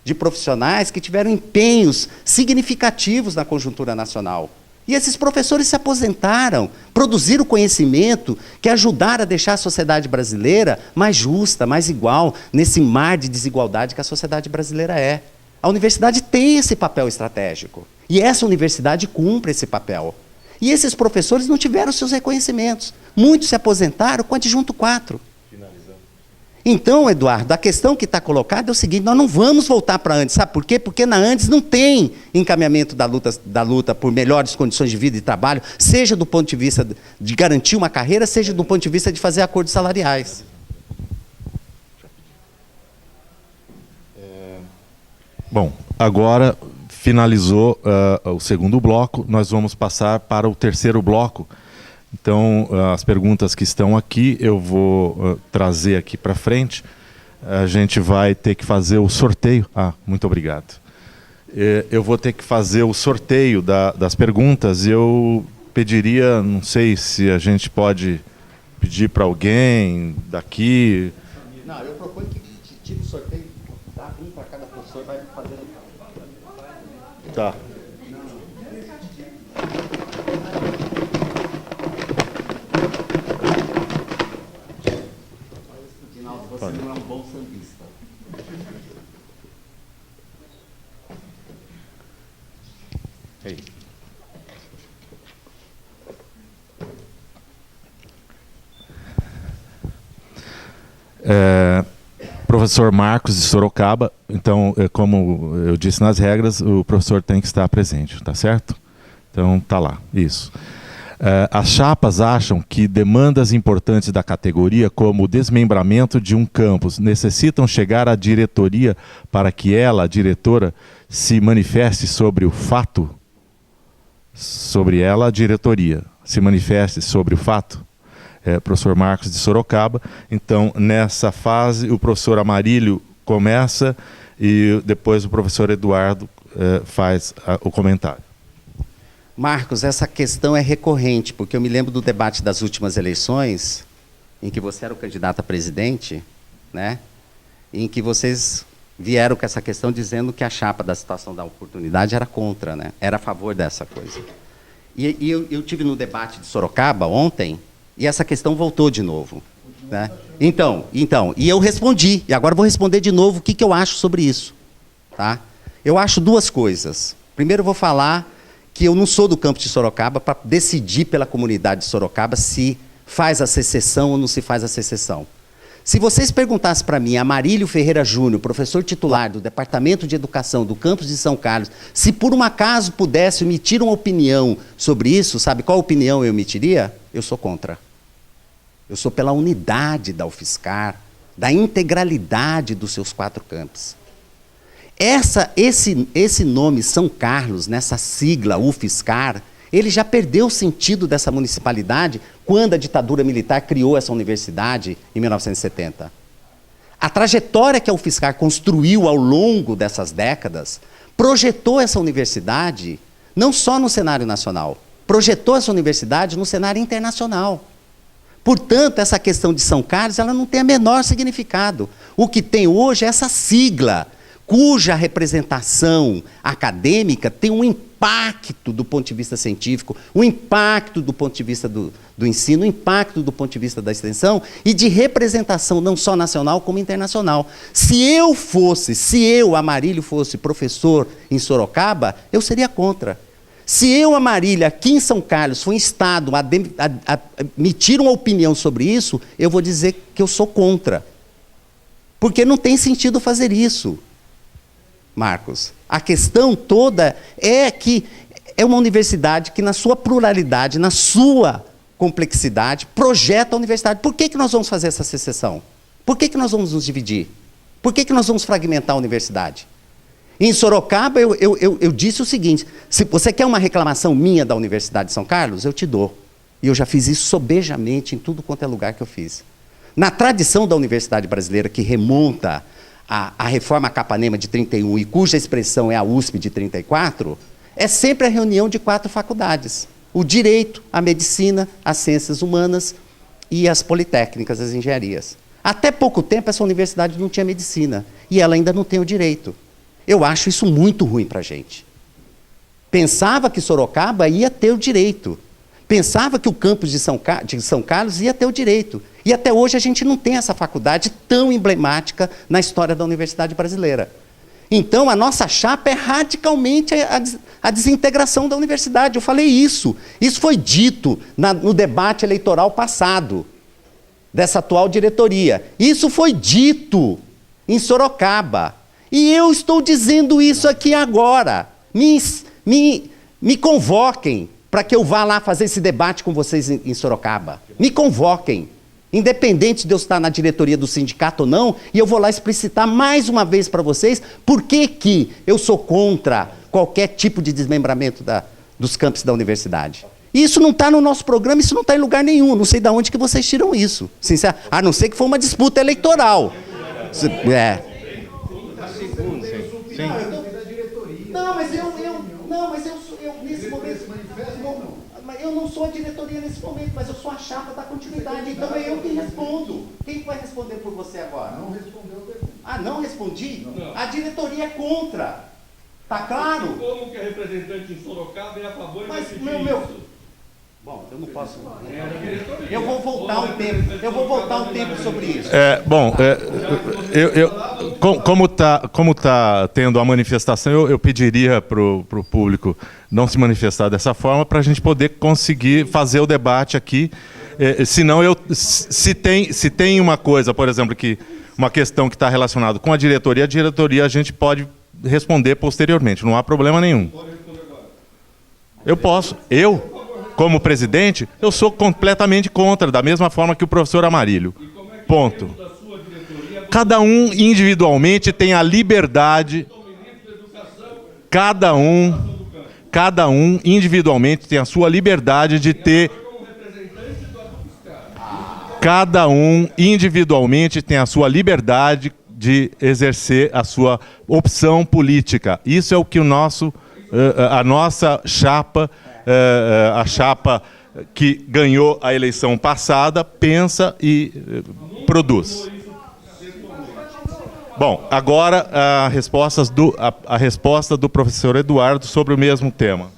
de profissionais que tiveram empenhos significativos na conjuntura nacional. E esses professores se aposentaram, produziram conhecimento que ajudaram a deixar a sociedade brasileira mais justa, mais igual, nesse mar de desigualdade que a sociedade brasileira é. A universidade tem esse papel estratégico. E essa universidade cumpre esse papel. E esses professores não tiveram seus reconhecimentos. Muitos se aposentaram com adjunto 4. Então, Eduardo, a questão que está colocada é o seguinte, nós não vamos voltar para Andes. Sabe por quê? Porque na Andes não tem encaminhamento da luta por melhores condições de vida e trabalho, seja do ponto de vista de garantir uma carreira, seja do ponto de vista de fazer acordos salariais. Bom, agora finalizou o segundo bloco, nós vamos passar para o terceiro bloco. Então, as perguntas que estão aqui, eu vou trazer aqui para frente. A gente vai ter que fazer o sorteio. Muito obrigado. Eu vou ter que fazer o sorteio das perguntas. Eu pediria, não sei se a gente pode pedir para alguém daqui. Não, eu proponho que tire o sorteio, dá um para cada professor, vai fazendo. Tá. Você não é um bom sambista. Ei. Professor Marcos de Sorocaba, então, como eu disse nas regras, o professor tem que estar presente, tá certo? Então, tá lá, isso. As chapas acham que demandas importantes da categoria, como o desmembramento de um campus, necessitam chegar à diretoria para que ela, a diretora, se manifeste sobre o fato? Sobre ela, a diretoria, se manifeste sobre o fato? Professor Marcos de Sorocaba. Então, nessa fase, o professor Amarílio começa e depois o professor Eduardo faz o comentário. Marcos, essa questão é recorrente, porque eu me lembro do debate das últimas eleições, em que você era o candidato a presidente, né? Em que vocês vieram com essa questão dizendo que a chapa da situação da oportunidade era contra, né? Era a favor dessa coisa. E eu tive no debate de Sorocaba ontem, e essa questão voltou de novo. Né? Então, e eu respondi, e agora vou responder de novo o que eu acho sobre isso. Tá? Eu acho duas coisas. Primeiro eu vou falar que eu não sou do campus de Sorocaba para decidir pela comunidade de Sorocaba se faz a secessão ou não se faz a secessão. Se vocês perguntassem para mim, Amarílio Ferreira Júnior, professor titular do Departamento de Educação do campus de São Carlos, se por um acaso pudesse emitir uma opinião sobre isso, sabe qual opinião eu emitiria? Eu sou contra. Eu sou pela unidade da UFSCar, da integralidade dos seus 4 campos. Esse nome São Carlos, nessa sigla UFSCar, ele já perdeu o sentido dessa municipalidade quando a ditadura militar criou essa universidade em 1970. A trajetória que a UFSCar construiu ao longo dessas décadas projetou essa universidade não só no cenário nacional, projetou essa universidade no cenário internacional. Portanto, essa questão de São Carlos ela não tem o menor significado. O que tem hoje é essa sigla, cuja representação acadêmica tem um impacto do ponto de vista científico, um impacto do ponto de vista do ensino, um impacto do ponto de vista da extensão e de representação não só nacional como internacional. Se eu, Amarílio, fosse professor em Sorocaba, eu seria contra. Se eu, Amarílio, aqui em São Carlos, for instado a emitir uma opinião sobre isso, eu vou dizer que eu sou contra. Porque não tem sentido fazer isso. Marcos, a questão toda é que é uma universidade que, na sua pluralidade, na sua complexidade, projeta a universidade. Por que nós vamos fazer essa secessão? Por que nós vamos nos dividir? Por que nós vamos fragmentar a universidade? Em Sorocaba, eu disse o seguinte, se você quer uma reclamação minha da Universidade de São Carlos, eu te dou. E eu já fiz isso sobejamente em tudo quanto é lugar que eu fiz. Na tradição da universidade brasileira, que remonta a reforma Capanema de 31 e cuja expressão é a USP de 34, é sempre a reunião de 4 faculdades. O direito, a medicina, as ciências humanas e as politécnicas, as engenharias. Até pouco tempo essa universidade não tinha medicina e ela ainda não tem o direito. Eu acho isso muito ruim para a gente. Pensava que Sorocaba ia ter o direito. Pensava que o campus de São Carlos ia ter o direito. E até hoje a gente não tem essa faculdade tão emblemática na história da universidade brasileira. Então, a nossa chapa é radicalmente a desintegração da universidade. Eu falei isso. Isso foi dito no debate eleitoral passado, dessa atual diretoria. Isso foi dito em Sorocaba. E eu estou dizendo isso aqui agora. Me convoquem para que eu vá lá fazer esse debate com vocês em Sorocaba. Me convoquem. Independente de eu estar na diretoria do sindicato ou não, e eu vou lá explicitar mais uma vez para vocês por que eu sou contra qualquer tipo de desmembramento dos campos da universidade. E isso não está no nosso programa, isso não está em lugar nenhum. Não sei de onde que vocês tiram isso. A não ser que foi uma disputa eleitoral. Nesse momento, eu não sou a diretoria nesse momento, mas eu sou a chapa da continuidade, então é eu que respondo. Quem vai responder por você agora? Não respondeu a pergunta. Ah, não respondi? Não. A diretoria é contra. Tá claro? Como que é representante em Sorocaba é a favor e vai pedir isso? Bom, eu não posso. Eu vou voltar um tempo. Eu vou voltar um tempo sobre isso. Como tá tendo a manifestação, eu pediria para o público não se manifestar dessa forma para a gente poder conseguir fazer o debate aqui. Senão, se tem uma coisa, por exemplo, uma questão que está relacionada com a diretoria a gente pode responder posteriormente. Não há problema nenhum. Eu posso. Como presidente, eu sou completamente contra, da mesma forma que o professor Amarílio. Ponto. Cada um individualmente tem a liberdade. Cada um individualmente tem a sua liberdade de ter. Cada um individualmente tem a sua liberdade de exercer a sua opção política. Isso é o que a nossa chapa, a chapa que ganhou a eleição passada, pensa e produz. Bom, agora a resposta do professor Eduardo sobre o mesmo tema.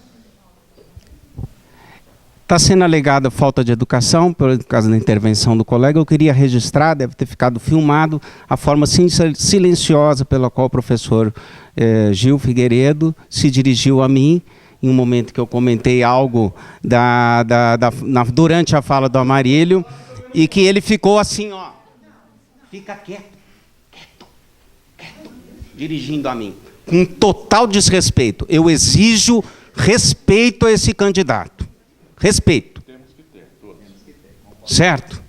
Está sendo alegada falta de educação, por causa da intervenção do colega. Eu queria registrar, deve ter ficado filmado, a forma silenciosa pela qual o professor Gil Figueiredo se dirigiu a mim, em um momento que eu comentei algo durante a fala do Amarílio, e que ele ficou assim, ó, fica quieto, dirigindo a mim, com total desrespeito. Eu exijo respeito a esse candidato. Respeito. Certo?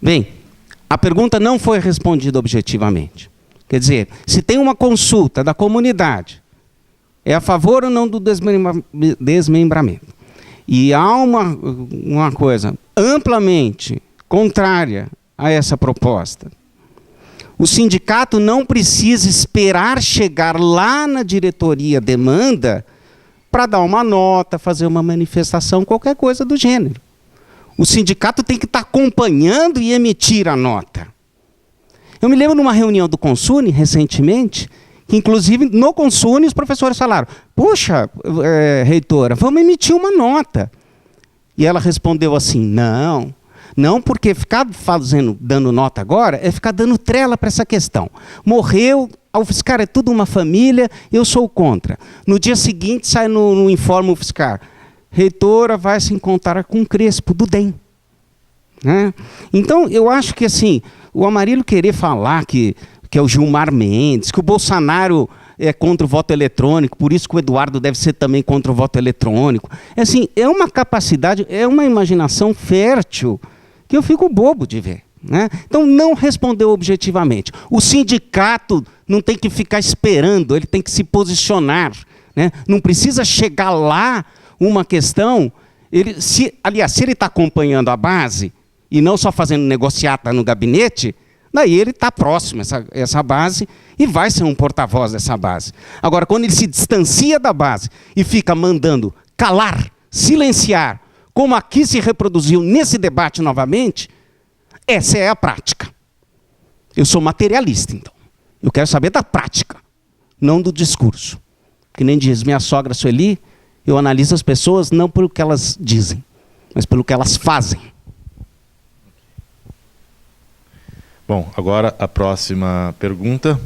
Bem, a pergunta não foi respondida objetivamente. Quer dizer, se tem uma consulta da comunidade, é a favor ou não do desmembramento? E há uma coisa amplamente contrária a essa proposta. O sindicato não precisa esperar chegar lá na diretoria demanda para dar uma nota, fazer uma manifestação, qualquer coisa do gênero. O sindicato tem que estar acompanhando e emitir a nota. Eu me lembro de uma reunião do Consune, recentemente, que inclusive no Consune os professores falaram, puxa, reitora, vamos emitir uma nota. E ela respondeu assim, não, porque ficar dando nota agora é ficar dando trela para essa questão. Morreu, o UFSCar é tudo uma família, eu sou contra. No dia seguinte sai no informe UFSCar, reitora vai se encontrar com o Crespo, do DEM. Né? Então, eu acho que assim, o Amarílio querer falar que é o Gilmar Mendes, que o Bolsonaro é contra o voto eletrônico, por isso que o Eduardo deve ser também contra o voto eletrônico. Assim, é uma capacidade, é uma imaginação fértil que eu fico bobo de ver. Né? Então, não respondeu objetivamente. O sindicato não tem que ficar esperando, ele tem que se posicionar. Né? Não precisa chegar lá uma questão... Aliás, se ele está acompanhando a base e não só fazendo negociata no gabinete, daí ele está próximo a essa base e vai ser um porta-voz dessa base. Agora, quando ele se distancia da base e fica mandando calar, silenciar, como aqui se reproduziu nesse debate novamente, essa é a prática. Eu sou materialista, então. Eu quero saber da prática, não do discurso. Que nem diz minha sogra Sueli, eu analiso as pessoas não pelo que elas dizem, mas pelo que elas fazem. Bom, agora a próxima pergunta.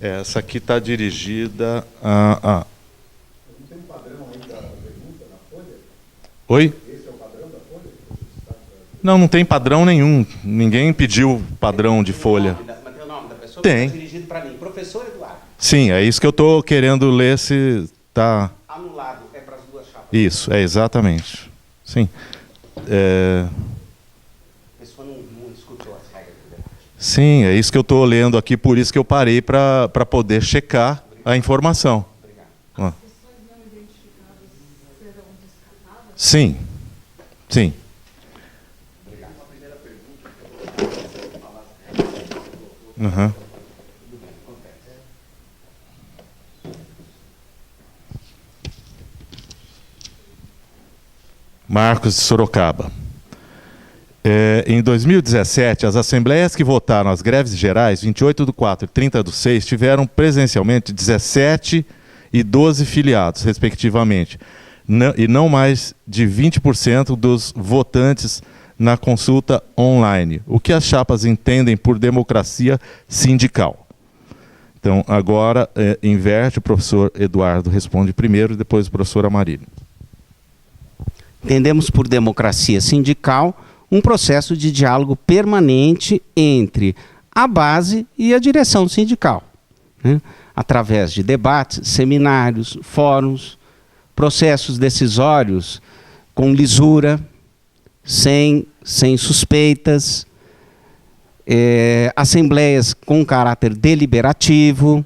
Essa aqui está dirigida a... Não tem padrão aí da pergunta na folha? Oi? Esse é o padrão da folha? Não tem padrão nenhum. Ninguém pediu padrão de folha. Mas tem o nome da pessoa? Tem. Que está dirigido para mim. Professor Eduardo. Sim, é isso que eu estou querendo ler se está... Anulado, é para as duas chapas. Isso, exatamente. Sim. A pessoa não escutou as regras do debate. Sim, é isso que eu estou lendo aqui, por isso que eu parei para poder checar a informação. Obrigado. As pessoas não identificadas serão descartadas? Sim, sim. Obrigado. A primeira pergunta que eu Uhum. Marcos de Sorocaba. Em 2017, as assembleias que votaram as greves gerais, 28/4 e 30/6, tiveram presencialmente 17 e 12 filiados, respectivamente, e não mais de 20% dos votantes na consulta online. O que as chapas entendem por democracia sindical? Então, agora, inverte, o professor Eduardo responde primeiro e depois o professor Amarílio. Entendemos por democracia sindical um processo de diálogo permanente entre a base e a direção sindical, né? Através de debates, seminários, fóruns, processos decisórios com lisura, sem suspeitas, assembleias com caráter deliberativo.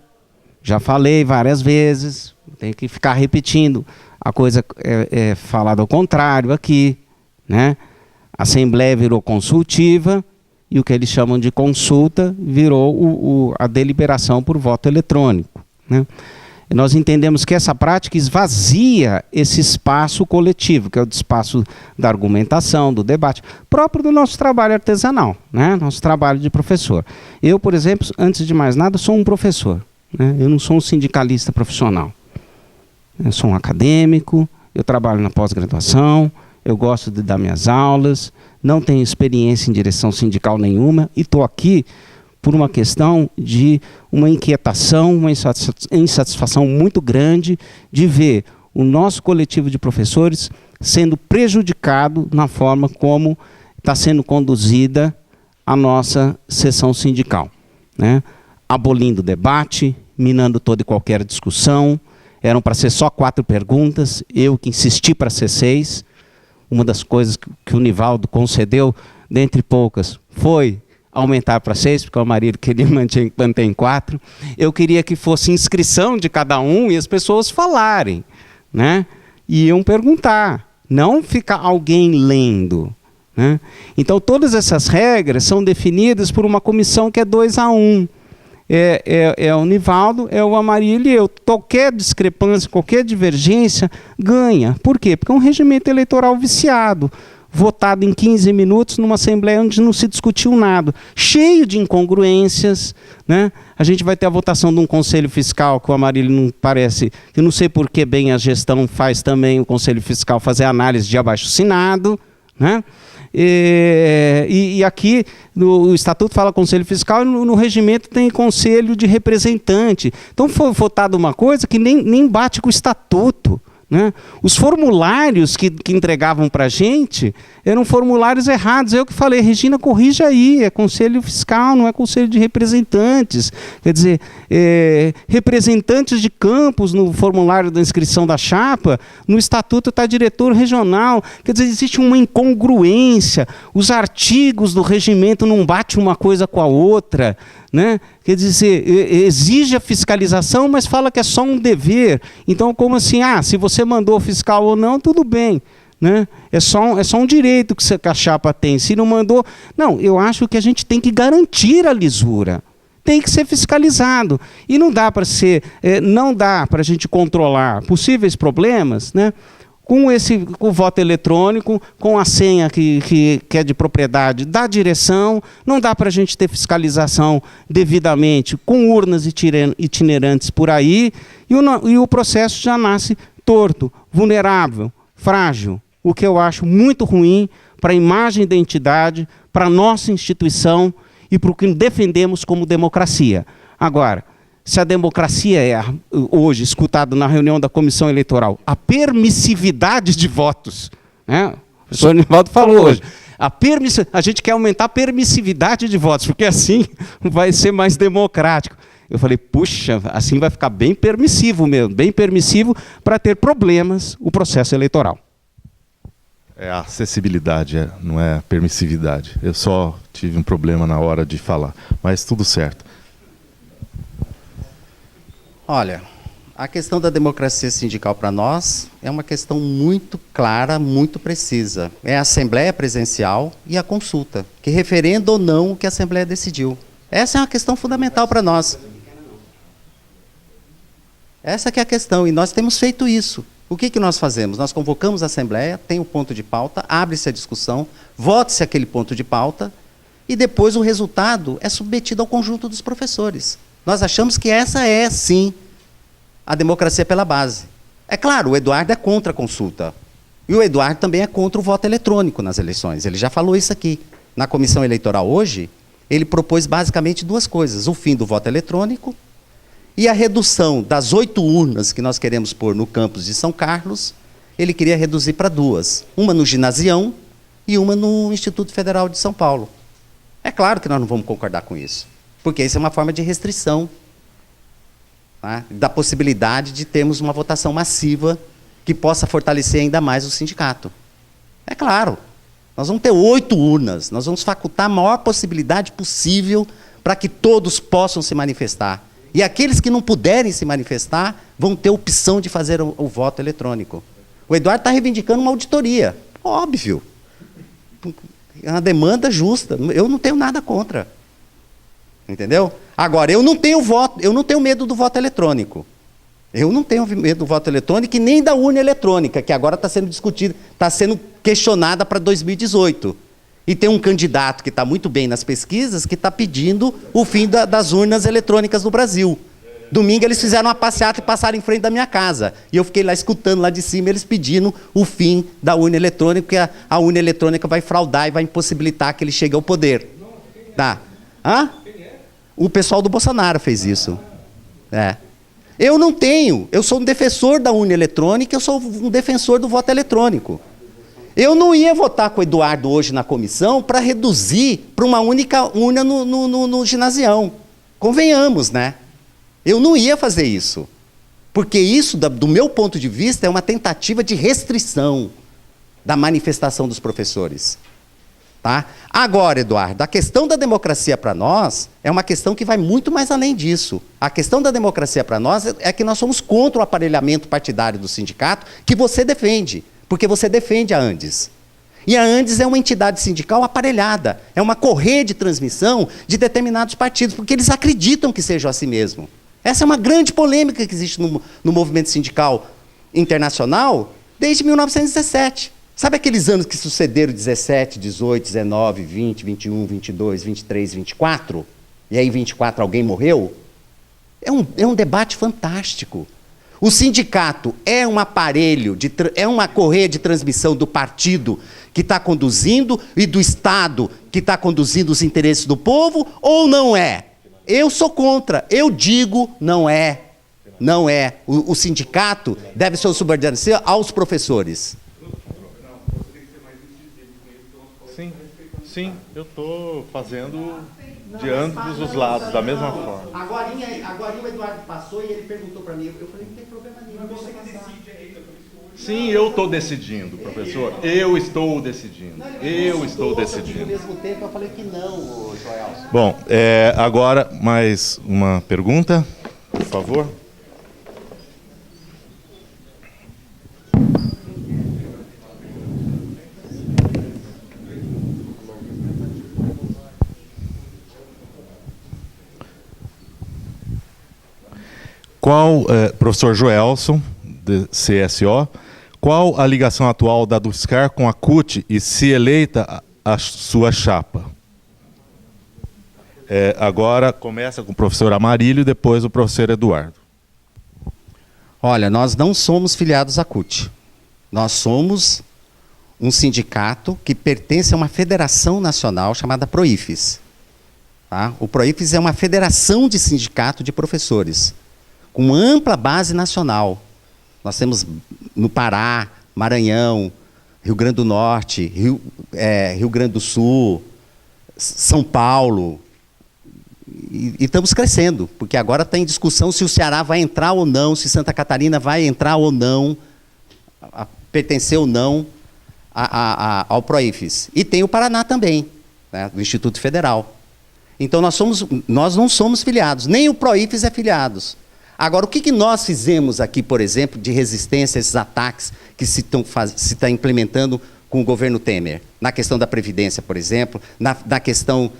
Já falei várias vezes, tenho que ficar repetindo, a coisa é falada ao contrário aqui, né? A Assembleia virou consultiva e o que eles chamam de consulta virou a deliberação por voto eletrônico, né? E nós entendemos que essa prática esvazia esse espaço coletivo, que é o espaço da argumentação, do debate, próprio do nosso trabalho artesanal, né? Nosso trabalho de professor. Eu, por exemplo, antes de mais nada, sou um professor, né? Eu não sou um sindicalista profissional. Eu sou um acadêmico, eu trabalho na pós-graduação, eu gosto de dar minhas aulas, não tenho experiência em direção sindical nenhuma e estou aqui por uma questão de uma inquietação, uma insatisfação muito grande de ver o nosso coletivo de professores sendo prejudicado na forma como está sendo conduzida a nossa sessão sindical, né? Abolindo o debate, minando toda e qualquer discussão. Eram para ser só 4 perguntas, eu que insisti para ser 6. Uma das coisas que o Nivaldo concedeu, dentre poucas, foi aumentar para 6, porque o Amarílio queria manter em 4. Eu queria que fosse inscrição de cada um e as pessoas falarem, né? E iam perguntar, não ficar alguém lendo, né? Então todas essas regras são definidas por uma comissão que é 2-1. É o Nivaldo, é o Amarílio e eu. Qualquer discrepância, qualquer divergência ganha. Por quê? Porque é um regimento eleitoral viciado, votado em 15 minutos numa Assembleia onde não se discutiu nada, cheio de incongruências, né? A gente vai ter a votação de um Conselho Fiscal, que o Amarílio não parece, que não sei por que bem a gestão faz também o Conselho Fiscal fazer análise de abaixo-assinado, né? E aqui o Estatuto fala Conselho Fiscal e no regimento tem Conselho de Representante. Então foi votada uma coisa que nem bate com o Estatuto, né? Os formulários que entregavam para a gente eram formulários errados. Eu que falei, Regina, corrija aí, é Conselho Fiscal, não é Conselho de Representantes. Quer dizer, representantes de campos no formulário da inscrição da chapa, no Estatuto está diretor regional. Quer dizer, existe uma incongruência, os artigos do regimento não batem uma coisa com a outra, né? Quer dizer, exige a fiscalização, mas fala que é só um dever. Então, como assim? Se você mandou fiscal ou não, tudo bem, né? É só um direito que a chapa tem. Se não mandou... Não, eu acho que a gente tem que garantir a lisura. Tem que ser fiscalizado. E não dá para a gente controlar possíveis problemas, né? Com o voto eletrônico, com a senha que é de propriedade da direção, não dá para a gente ter fiscalização devidamente com urnas itinerantes por aí, e o processo já nasce torto, vulnerável, frágil, o que eu acho muito ruim para a imagem da entidade, para a nossa instituição e para o que defendemos como democracia. Agora, se a democracia é, hoje, escutado na reunião da comissão eleitoral, a permissividade de votos, né? O professor Nivaldo falou hoje, a gente quer aumentar a permissividade de votos, porque assim vai ser mais democrático. Eu falei, puxa, assim vai ficar bem permissivo mesmo, bem permissivo para ter problemas o processo eleitoral. É a acessibilidade, não é a permissividade. Eu só tive um problema na hora de falar, mas tudo certo. Olha, a questão da democracia sindical para nós é uma questão muito clara, muito precisa. É a Assembleia Presencial e a consulta, que referendo ou não o que a Assembleia decidiu. Essa é uma questão fundamental para nós. Essa que é a questão, e nós temos feito isso. O que nós fazemos? Nós convocamos a Assembleia, tem o ponto de pauta, abre-se a discussão, vote-se aquele ponto de pauta, e depois o resultado é submetido ao conjunto dos professores. Nós achamos que essa é, sim, a democracia pela base. É claro, o Eduardo é contra a consulta. E o Eduardo também é contra o voto eletrônico nas eleições. Ele já falou isso aqui. Na comissão eleitoral hoje, ele propôs basicamente 2 coisas. O fim do voto eletrônico e a redução das 8 urnas que nós queremos pôr no campus de São Carlos, ele queria reduzir para 2. Uma no Ginasião e uma no Instituto Federal de São Paulo. É claro que nós não vamos concordar com isso. Porque isso é uma forma de restrição, tá? Da possibilidade de termos uma votação massiva que possa fortalecer ainda mais o sindicato. É claro, nós vamos ter 8 urnas, nós vamos facultar a maior possibilidade possível para que todos possam se manifestar. E aqueles que não puderem se manifestar vão ter opção de fazer o voto eletrônico. O Eduardo está reivindicando uma auditoria, óbvio. É uma demanda justa. Eu não tenho nada contra. Entendeu? Agora, eu não tenho medo do voto eletrônico. Eu não tenho medo do voto eletrônico e nem da urna eletrônica, que agora está sendo discutida, está sendo questionada para 2018. E tem um candidato que está muito bem nas pesquisas que está pedindo o fim das urnas eletrônicas no Brasil. Domingo eles fizeram uma passeata e passaram em frente da minha casa. E eu fiquei lá escutando lá de cima eles pedindo o fim da urna eletrônica, porque a urna eletrônica vai fraudar e vai impossibilitar que ele chegue ao poder. Tá? Hã? O pessoal do Bolsonaro fez isso. Eu não tenho. Eu sou um defensor da urna eletrônica, eu sou um defensor do voto eletrônico. Eu não ia votar com o Eduardo hoje na comissão para reduzir para uma única urna no ginasião. Convenhamos, né? Eu não ia fazer isso. Porque isso, do meu ponto de vista, é uma tentativa de restrição da manifestação dos professores. Tá? Agora, Eduardo, a questão da democracia para nós é uma questão que vai muito mais além disso. A questão da democracia para nós é que nós somos contra o aparelhamento partidário do sindicato, que você defende, porque você defende a Andes. E a Andes é uma entidade sindical aparelhada, é uma correia de transmissão de determinados partidos, porque eles acreditam que sejam assim mesmo. Essa é uma grande polêmica que existe no movimento sindical internacional desde 1917. Sabe aqueles anos que sucederam 17, 18, 19, 20, 21, 22, 23, 24? E aí 24 alguém morreu? É um debate fantástico. O sindicato é um aparelho, é uma correia de transmissão do partido que está conduzindo e do Estado que está conduzindo os interesses do povo ou não é? Eu sou contra. Eu digo não é. Não é. O sindicato deve ser subordinado aos professores. Sim, eu estou fazendo de ambos os lados, da mesma forma. Agora o Eduardo passou e ele perguntou para mim, eu falei, não tem problema nenhum. Você que decide aí. Sim, eu estou decidindo, professor. Eu estou decidindo. Eu estou decidindo. Ao mesmo tempo eu falei que não, Joelson. Bom, agora mais uma pergunta, por favor. Professor Joelson, de CSO, qual a ligação atual da DUFSCar com a CUT e, se eleita, a sua chapa? Agora começa com o professor Amarílio e depois o professor Eduardo. Olha, nós não somos filiados à CUT. Nós somos um sindicato que pertence a uma federação nacional chamada PROIFES. Tá? O PROIFES é uma federação de sindicato de professores, com ampla base nacional. Nós temos no Pará, Maranhão, Rio Grande do Norte, Rio Grande do Sul, São Paulo. E estamos crescendo, porque agora está em discussão se o Ceará vai entrar ou não, se Santa Catarina vai entrar ou não, pertencer ou não ao PROIFES. E tem o Paraná também, né, do Instituto Federal. Então nós não somos filiados, nem o PROIFES é filiados. Agora, o que nós fizemos aqui, por exemplo, de resistência a esses ataques que se está implementando com o governo Temer? Na questão da Previdência, por exemplo, na questão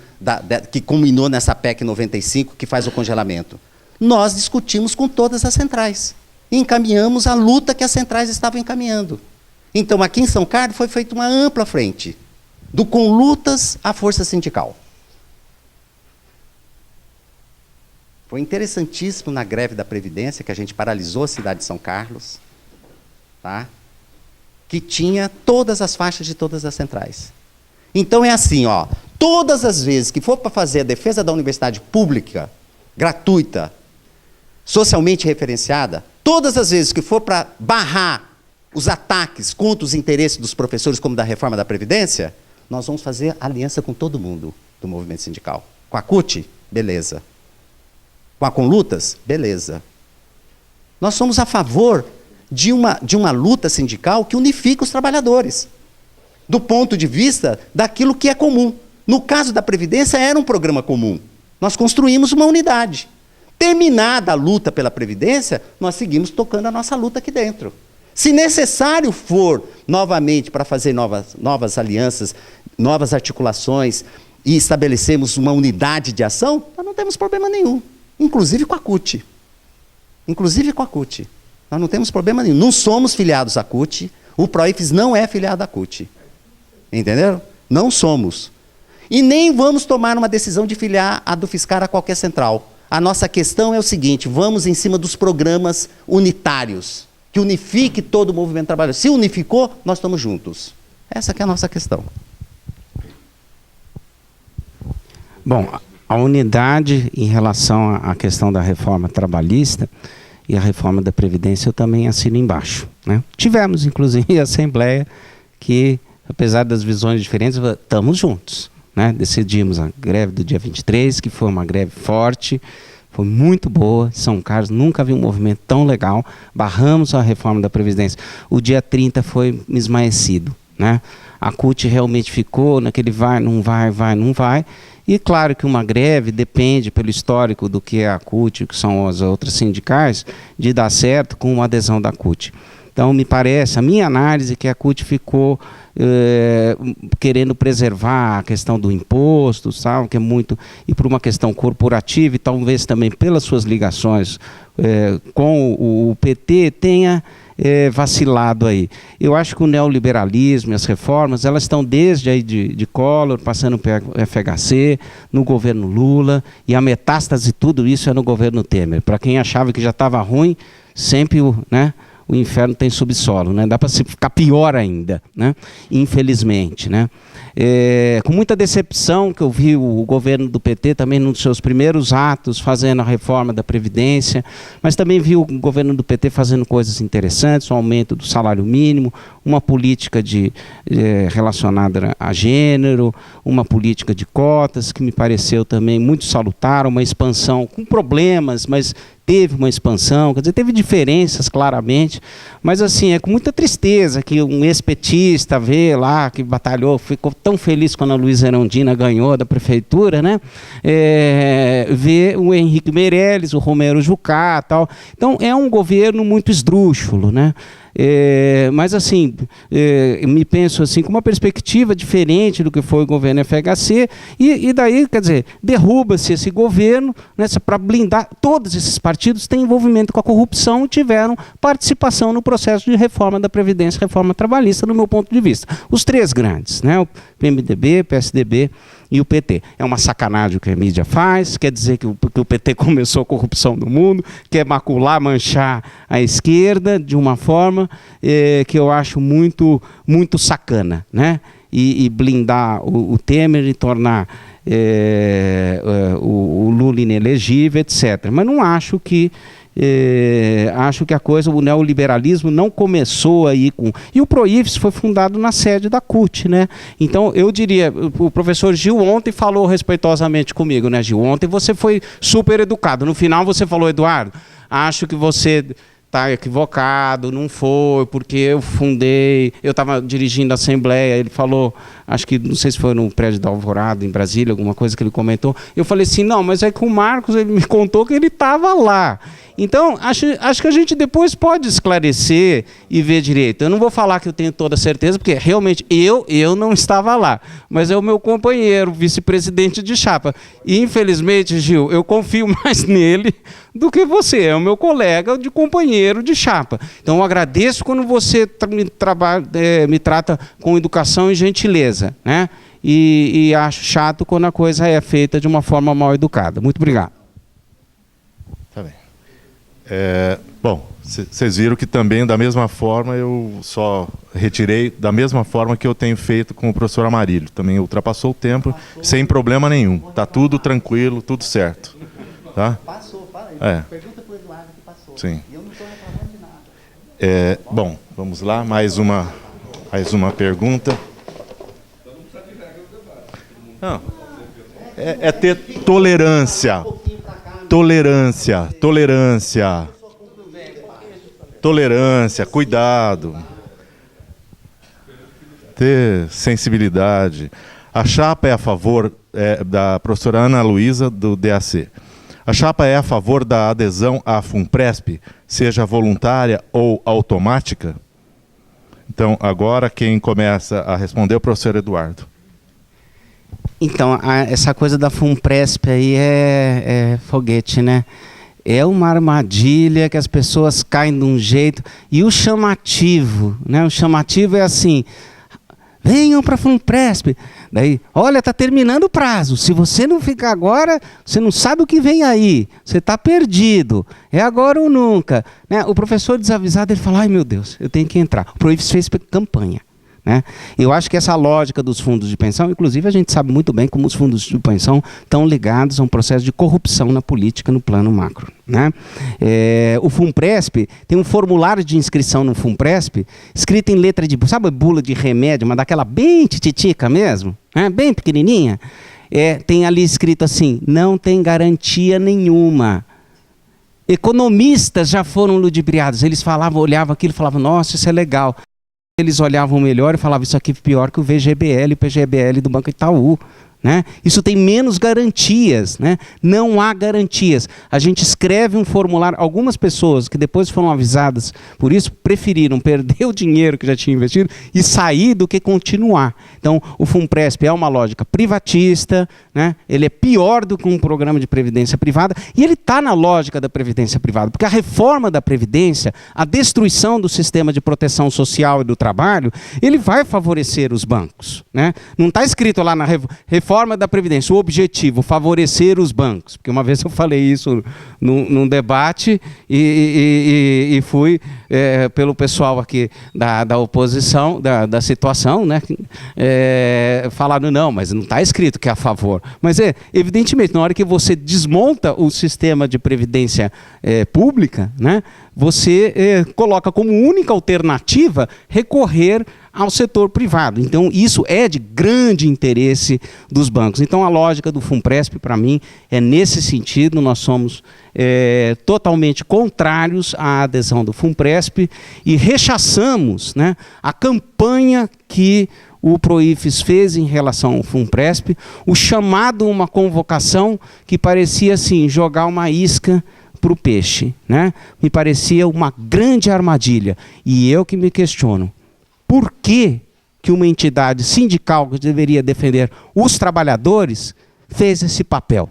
que culminou nessa PEC 95, que faz o congelamento. Nós discutimos com todas as centrais e encaminhamos a luta que as centrais estavam encaminhando. Então, aqui em São Carlos foi feita uma ampla frente, do Conlutas à Força Sindical. Foi interessantíssimo na greve da Previdência, que a gente paralisou a cidade de São Carlos, tá? Que tinha todas as faixas de todas as centrais. Então é assim, ó, todas as vezes que for para fazer a defesa da universidade pública, gratuita, socialmente referenciada, todas as vezes que for para barrar os ataques contra os interesses dos professores, como da reforma da Previdência, nós vamos fazer aliança com todo mundo do movimento sindical. Com a CUT, beleza. Com a Conlutas, beleza. Nós somos a favor de uma luta sindical que unifica os trabalhadores, do ponto de vista daquilo que é comum. No caso da Previdência, era um programa comum. Nós construímos uma unidade. Terminada a luta pela Previdência, nós seguimos tocando a nossa luta aqui dentro. Se necessário for, novamente, para fazer novas alianças novas articulações e estabelecemos uma unidade de ação, nós não temos problema nenhum, inclusive com a CUT. Inclusive com a CUT. Nós não temos problema nenhum. Não somos filiados à CUT, o PROIFES não é filiado à CUT. Entenderam? Não somos. E nem vamos tomar uma decisão de filiar a Dufiscar a qualquer central. A nossa questão é o seguinte, vamos em cima dos programas unitários, que unifique todo o movimento trabalhador. Se unificou, nós estamos juntos. Essa que é a nossa questão. Bom, a unidade em relação à questão da reforma trabalhista e a reforma da Previdência eu também assino embaixo, né? Tivemos, inclusive, a Assembleia que, apesar das visões diferentes, estamos juntos, né? Decidimos a greve do dia 23, que foi uma greve forte, foi muito boa. São Carlos nunca vi um movimento tão legal. Barramos a reforma da Previdência. O dia 30 foi esmaecido, né? A CUT realmente ficou naquele vai, não vai. E claro que uma greve depende, pelo histórico do que é a CUT, que são as outras sindicais, de dar certo com uma adesão da CUT. Então, me parece, a minha análise é que a CUT ficou querendo preservar a questão do imposto, sabe, que é muito, e por uma questão corporativa, e talvez também pelas suas ligações com o PT, tenha vacilado aí. Eu acho que o neoliberalismo e as reformas, elas estão desde aí de Collor, passando pelo FHC, no governo Lula, e a metástase de tudo isso é no governo Temer. Para quem achava que já estava ruim, sempre o inferno tem subsolo, né? Dá para ficar pior ainda, né? Infelizmente, né? Com muita decepção que eu vi o governo do PT também nos seus primeiros atos fazendo a reforma da Previdência, mas também vi o governo do PT fazendo coisas interessantes, o aumento do salário mínimo, uma política relacionada a gênero, uma política de cotas que me pareceu também muito salutar, uma expansão com problemas, mas teve uma expansão, quer dizer, teve diferenças claramente, mas assim, é com muita tristeza que um ex-petista vê lá, que batalhou, ficou tão feliz quando a Luísa Erundina ganhou da prefeitura, né? Vê o Henrique Meirelles, o Romero Jucá, tal. Então é um governo muito esdrúxulo, né? Mas assim, me penso assim, com uma perspectiva diferente do que foi o governo FHC, e daí, quer dizer, derruba-se esse governo, né, para blindar. Todos esses partidos têm envolvimento com a corrupção e tiveram participação no processo de reforma da Previdência, reforma trabalhista, no meu ponto de vista. Os três grandes, né, o PMDB, PSDB e o PT. É uma sacanagem o que a mídia faz, quer dizer que o PT começou a corrupção no mundo, quer macular, manchar a esquerda de uma forma que eu acho muito, muito sacana, né? E blindar o Temer e tornar o Lula inelegível, etc. Mas não acho que acho que a coisa, o neoliberalismo não começou aí com... E o PROIFES foi fundado na sede da CUT, né? Então, eu diria, o professor Gil ontem falou respeitosamente comigo, né, Gil? Ontem você foi super educado. No final você falou, Eduardo, acho que você está equivocado, não foi, porque eu fundei, eu estava dirigindo a Assembleia, ele falou, acho que, não sei se foi no prédio da Alvorada, em Brasília, alguma coisa que ele comentou, eu falei assim, não, mas é que o Marcos, ele me contou que ele estava lá. Então, acho que a gente depois pode esclarecer e ver direito. Eu não vou falar que eu tenho toda a certeza, porque realmente eu não estava lá, mas é o meu companheiro, vice-presidente de chapa. E, infelizmente, Gil, eu confio mais nele do que você, é o meu colega de companheiro de chapa. Então, eu agradeço quando você me trata com educação e gentileza, né? E acho chato quando a coisa é feita de uma forma mal educada. Muito obrigado. Tá bem. Bom, vocês viram que também, da mesma forma, eu só retirei da mesma forma que eu tenho feito com o professor Amarílio. Também ultrapassou o tempo, sem problema nenhum. Está tudo tranquilo, tudo certo. Tá? Passou, pergunta para o Eduardo que passou. Sim. E eu não estou reclamando de nada. Bom, vamos lá, mais uma pergunta. Não, é ter tolerância. Tolerância, cuidado. Ter sensibilidade. A chapa é a favor da professora Ana Luísa, do DAC. A chapa é a favor da adesão à FUNPRESP, seja voluntária ou automática? Então, agora quem começa a responder é o professor Eduardo. Então, essa coisa da FUNPRESP aí é foguete, né? É uma armadilha que as pessoas caem de um jeito. E o chamativo, né? O chamativo é assim: venham para a FUNPRESP. Daí, olha, está terminando o prazo. Se você não ficar agora, você não sabe o que vem aí. Você está perdido. É agora ou nunca. Né? O professor desavisado, ele fala: ai meu Deus, eu tenho que entrar. O Proifes fez campanha. Né? Eu acho que essa lógica dos fundos de pensão, inclusive a gente sabe muito bem como os fundos de pensão estão ligados a um processo de corrupção na política no plano macro. Né? O FUNPRESP tem um formulário de inscrição no FUNPRESP escrito em letra de, sabe, bula de remédio, mas daquela bem tititica mesmo, né? Bem pequenininha. Tem ali escrito assim: não tem garantia nenhuma. Economistas já foram ludibriados, eles falavam, olhavam aquilo e falavam: nossa, isso é legal. Eles olhavam melhor e falavam: isso aqui é pior que o VGBL e o PGBL do Banco Itaú. Né? Isso tem menos garantias, né? Não há garantias. A gente escreve um formulário. Algumas pessoas que depois foram avisadas por isso preferiram perder o dinheiro que já tinham investido e sair do que continuar. Então, o FUNPRESP é uma lógica privatista, né? Ele é pior do que um programa de previdência privada, e ele está na lógica da previdência privada, porque a reforma da previdência, a destruição do sistema de proteção social e do trabalho, ele vai favorecer os bancos. Né? Não está escrito lá na reforma da Previdência, o objetivo, favorecer os bancos. Porque uma vez eu falei isso num debate e fui pelo pessoal aqui da oposição, da situação, né? Falaram: não, mas não está escrito que é a favor. Mas evidentemente, na hora que você desmonta o sistema de previdência pública, né? Você coloca como única alternativa recorrer ao setor privado. Então, isso é de grande interesse dos bancos. Então, a lógica do FUNPRESP, para mim, é nesse sentido. Nós somos totalmente contrários à adesão do FUNPRESP e rechaçamos, né, a campanha que o Proifes fez em relação ao FUNPRESP, o chamado, uma convocação que parecia assim, jogar uma isca para o peixe, né? Me parecia uma grande armadilha. E eu que me questiono: por que uma entidade sindical que deveria defender os trabalhadores fez esse papel?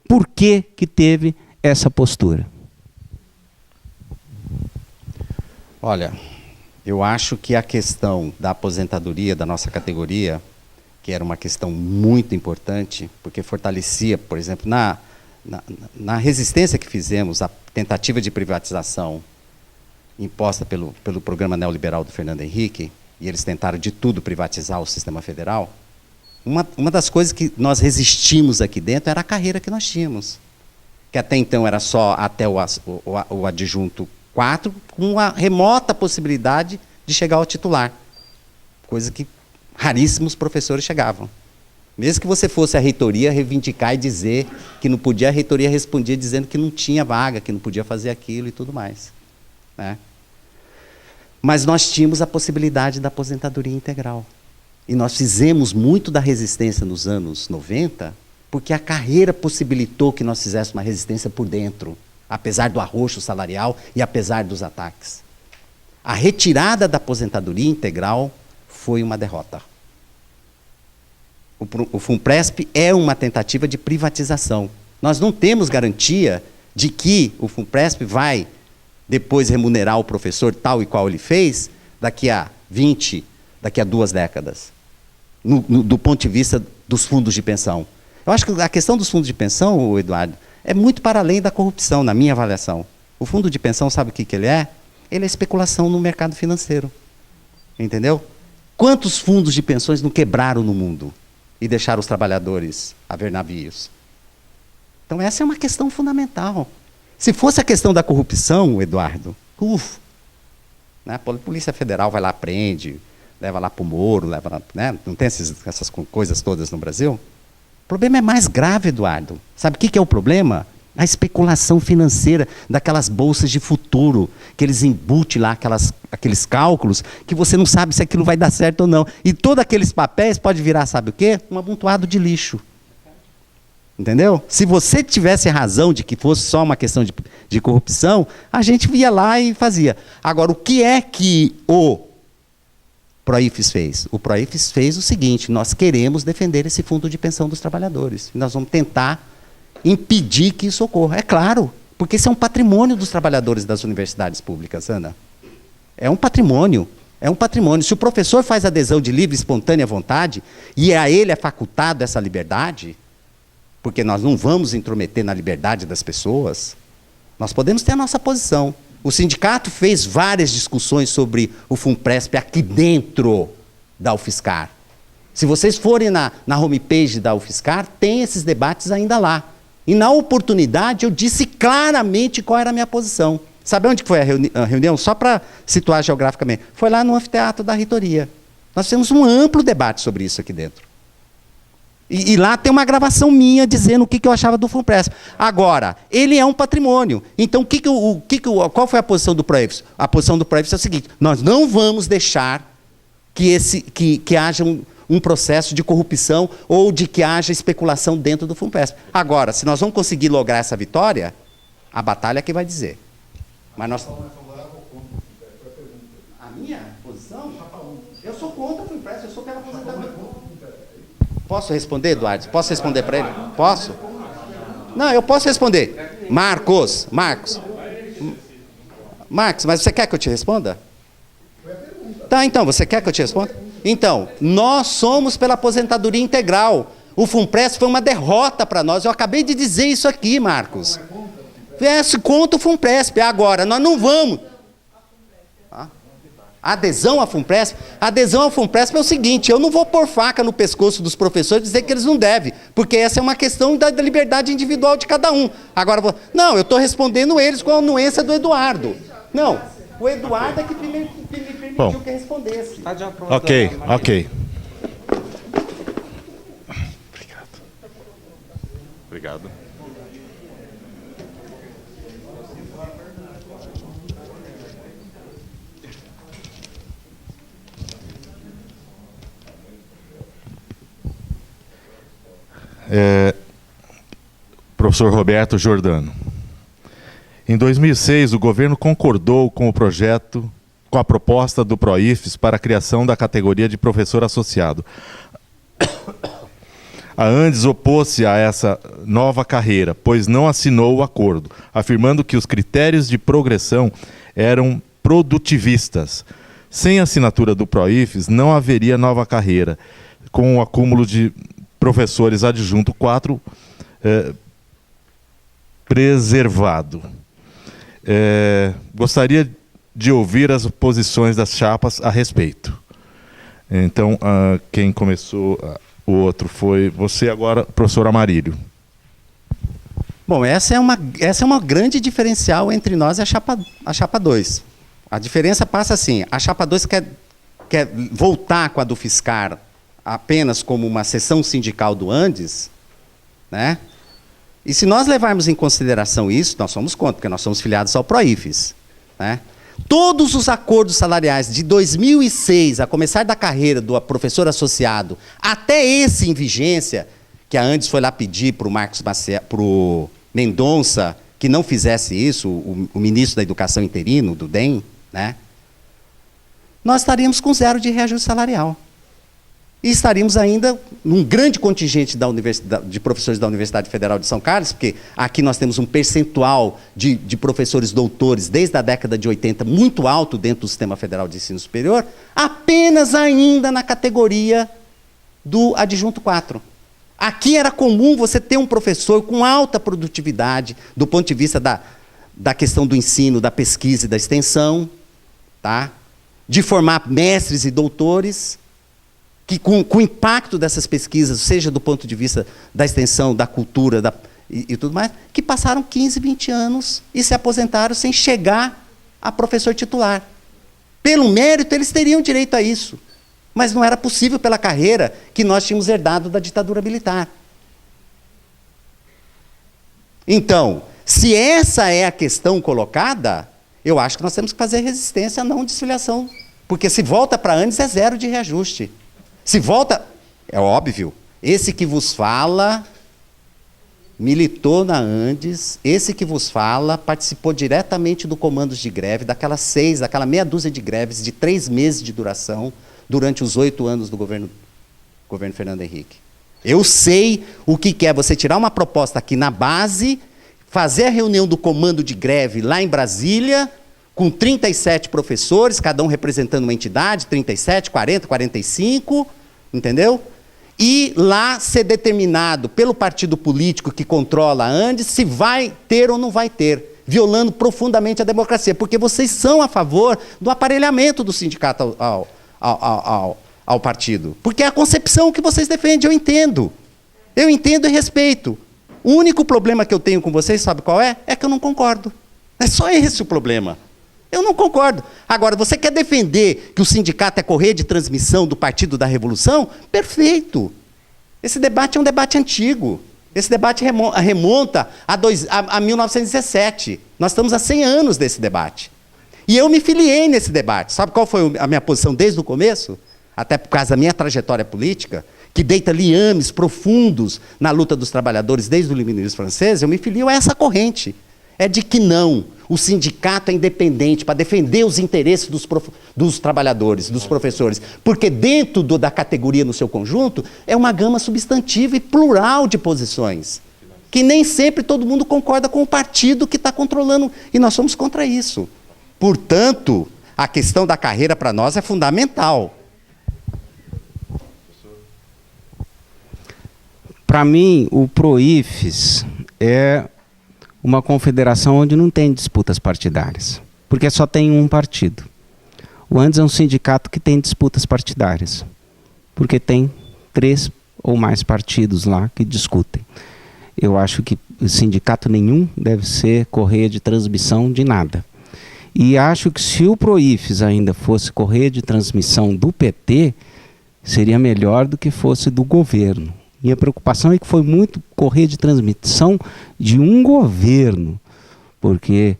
Por que teve essa postura? Olha, eu acho que a questão da aposentadoria da nossa categoria, que era uma questão muito importante, porque fortalecia, por exemplo, na resistência que fizemos à tentativa de privatização imposta pelo programa neoliberal do Fernando Henrique, e eles tentaram de tudo privatizar o sistema federal, uma das coisas que nós resistimos aqui dentro era a carreira que nós tínhamos, que até então era só até o adjunto 4, com a remota possibilidade de chegar ao titular, coisa que raríssimos professores chegavam. Mesmo que você fosse à reitoria reivindicar e dizer que não podia, a reitoria respondia dizendo que não tinha vaga, que não podia fazer aquilo e tudo mais. Né? Mas nós tínhamos a possibilidade da aposentadoria integral. E nós fizemos muito da resistência nos anos 90, porque a carreira possibilitou que nós fizéssemos uma resistência por dentro, apesar do arroxo salarial e apesar dos ataques. A retirada da aposentadoria integral foi uma derrota. O FUNPRESP é uma tentativa de privatização. Nós não temos garantia de que o FUNPRESP vai depois remunerar o professor tal e qual ele fez daqui a 20, daqui a 2 décadas, do ponto de vista dos fundos de pensão. Eu acho que a questão dos fundos de pensão, Eduardo, é muito para além da corrupção, na minha avaliação. O fundo de pensão, sabe o que ele é? Ele é especulação no mercado financeiro. Entendeu? Quantos fundos de pensões não quebraram no mundo e deixaram os trabalhadores a ver navios? Então essa é uma questão fundamental. Se fosse a questão da corrupção, Eduardo, né, a Polícia Federal vai lá, prende, leva lá para o Moro, leva lá, né, não tem essas coisas todas no Brasil? O problema é mais grave, Eduardo. Sabe o que é o problema? A especulação financeira daquelas bolsas de futuro, que eles embutem lá aqueles cálculos, que você não sabe se aquilo vai dar certo ou não. E todos aqueles papéis pode virar, sabe o quê? Um amontoado de lixo. Entendeu? Se você tivesse razão de que fosse só uma questão de corrupção, a gente ia lá e fazia. Agora, o que é que Proifes fez? O Proifes fez o seguinte: nós queremos defender esse fundo de pensão dos trabalhadores. Nós vamos tentar impedir que isso ocorra. É claro, porque isso é um patrimônio dos trabalhadores das universidades públicas, Ana. É um patrimônio. É um patrimônio. Se o professor faz adesão de livre e espontânea vontade, e a ele é facultado essa liberdade, porque nós não vamos intrometer na liberdade das pessoas, nós podemos ter a nossa posição. O sindicato fez várias discussões sobre o FUNPRESP aqui dentro da UFSCar. Se vocês forem na homepage da UFSCar, tem esses debates ainda lá. E na oportunidade eu disse claramente qual era a minha posição. Sabe onde que foi a reunião? Só para situar geograficamente. Foi lá no anfiteatro da reitoria. Nós temos um amplo debate sobre isso aqui dentro. E lá tem uma gravação minha dizendo o que eu achava do FUNPRESP. Agora, ele é um patrimônio. Então, qual foi a posição do Proifes? A posição do Proifes é a seguinte: nós não vamos deixar que haja um processo de corrupção ou de que haja especulação dentro do FUNPRESP. Agora, se nós vamos conseguir lograr essa vitória, a batalha é que vai dizer. Mas nós... A minha posição? Eu sou contra o FUNPRESP, eu sou pela aposentadoria. Posso responder, Eduardo? Posso responder para ele? Posso? Não, eu posso responder. Marcos, mas você quer que eu te responda? Tá, então, você quer que eu te responda? Então, nós somos pela aposentadoria integral. O FUNPRESP foi uma derrota para nós. Eu acabei de dizer isso aqui, Marcos. Contra o FUNPRESP. Agora, nós não vamos... Adesão à FUNPRESP? Adesão à FUNPRESP é o seguinte: eu não vou pôr faca no pescoço dos professores e dizer que eles não devem, porque essa é uma questão da liberdade individual de cada um. Agora, não, eu estou respondendo eles com a anuência do Eduardo. Não, o Eduardo é que me permitiu que respondesse. Ok. Obrigado. Professor Roberto Giordano. Em 2006, o governo concordou com o projeto, com a proposta do Proifes para a criação da categoria de professor associado. A Andes opôs-se a essa nova carreira, pois não assinou o acordo, afirmando que os critérios de progressão eram produtivistas. Sem a assinatura do Proifes, não haveria nova carreira, com o acúmulo de professores adjunto 4 preservado. Gostaria de ouvir as posições das chapas a respeito. Então, quem começou, o outro foi você, agora, professor Amarílio. Bom, essa é uma grande diferencial entre nós e a chapa 2. A diferença passa assim: a chapa 2 quer voltar com a do FSCar apenas como uma seção sindical do Andes, né? E se nós levarmos em consideração isso, nós somos contra, porque nós somos filiados ao Proifes, né? Todos os acordos salariais de 2006, a começar da carreira do professor associado, até esse em vigência, que a Andes foi lá pedir para o Mendonça que não fizesse isso, o ministro da Educação interino, do DEM, né? Nós estaríamos com 0 de reajuste salarial. E estaríamos ainda num grande contingente de professores da Universidade Federal de São Carlos, porque aqui nós temos um percentual de professores doutores desde a década de 80 muito alto dentro do Sistema Federal de Ensino Superior, apenas ainda na categoria do adjunto 4. Aqui era comum você ter um professor com alta produtividade do ponto de vista da questão do ensino, da pesquisa e da extensão, tá? De formar mestres e doutores, que com o impacto dessas pesquisas, seja do ponto de vista da extensão, da cultura e tudo mais, que passaram 15, 20 anos e se aposentaram sem chegar a professor titular. Pelo mérito, eles teriam direito a isso, mas não era possível pela carreira que nós tínhamos herdado da ditadura militar. Então, se essa é a questão colocada, eu acho que nós temos que fazer resistência à não desfiliação, porque se volta para Andes é 0 de reajuste. Se volta, é óbvio, esse que vos fala militou na Andes, esse que vos fala participou diretamente do comandos de greve, daquela meia dúzia de greves de 3 meses de duração, durante os 8 anos do governo Fernando Henrique. Eu sei o que é você tirar uma proposta aqui na base, fazer a reunião do comando de greve lá em Brasília, com 37 professores, cada um representando uma entidade, 37, 40, 45, entendeu? E lá ser determinado pelo partido político que controla a Andes se vai ter ou não vai ter, violando profundamente a democracia, porque vocês são a favor do aparelhamento do sindicato ao partido. Porque é a concepção que vocês defendem, eu entendo. Eu entendo e respeito. O único problema que eu tenho com vocês, sabe qual é? É que eu não concordo. É só esse o problema. Eu não concordo. Agora, você quer defender que o sindicato é correia de transmissão do Partido da Revolução? Perfeito. Esse debate é um debate antigo. Esse debate remonta a 1917. Nós estamos há 100 anos desse debate. E eu me filiei nesse debate. Sabe qual foi a minha posição desde o começo? Até por causa da minha trajetória política, que deita liames profundos na luta dos trabalhadores desde o iluminismo francês, eu me filio a essa corrente. É de que não. O sindicato é independente para defender os interesses dos trabalhadores, dos professores. Porque dentro da categoria no seu conjunto, é uma gama substantiva e plural de posições. Que nem sempre todo mundo concorda com o partido que está controlando. E nós somos contra isso. Portanto, a questão da carreira para nós é fundamental. Para mim, o PROIFES é uma confederação onde não tem disputas partidárias, porque só tem um partido. O Andes é um sindicato que tem disputas partidárias, porque tem 3 ou mais partidos lá que discutem. Eu acho que sindicato nenhum deve ser correia de transmissão de nada. E acho que se o PROIFES ainda fosse correia de transmissão do PT, seria melhor do que fosse do governo. Minha preocupação é que foi muito correr de transmissão de um governo, porque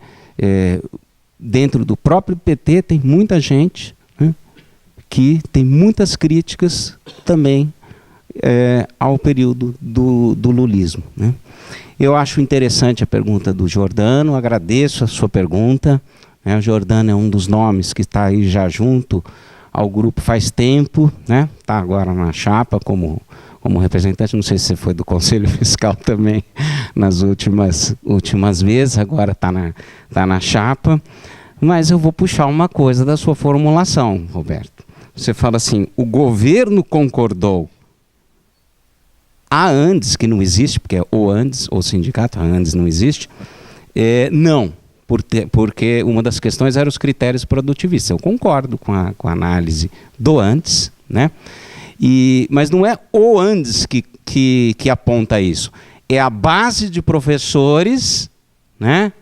dentro do próprio PT tem muita gente, né, que tem muitas críticas também ao período do lulismo, né. Eu acho interessante a pergunta do Giordano, agradeço a sua pergunta, né. O Giordano é um dos nomes que está aí já junto ao grupo faz tempo, né, está agora na chapa como representante, não sei se você foi do Conselho Fiscal também nas últimas vezes, agora está na chapa, mas eu vou puxar uma coisa da sua formulação, Roberto. Você fala assim, o governo concordou. A Andes, que não existe, porque é o Andes, ou sindicato, a Andes não existe, não, porque uma das questões era os critérios produtivistas. Eu concordo com a análise do Andes, né? Mas não é o Andes que aponta isso. É a base de professores, né,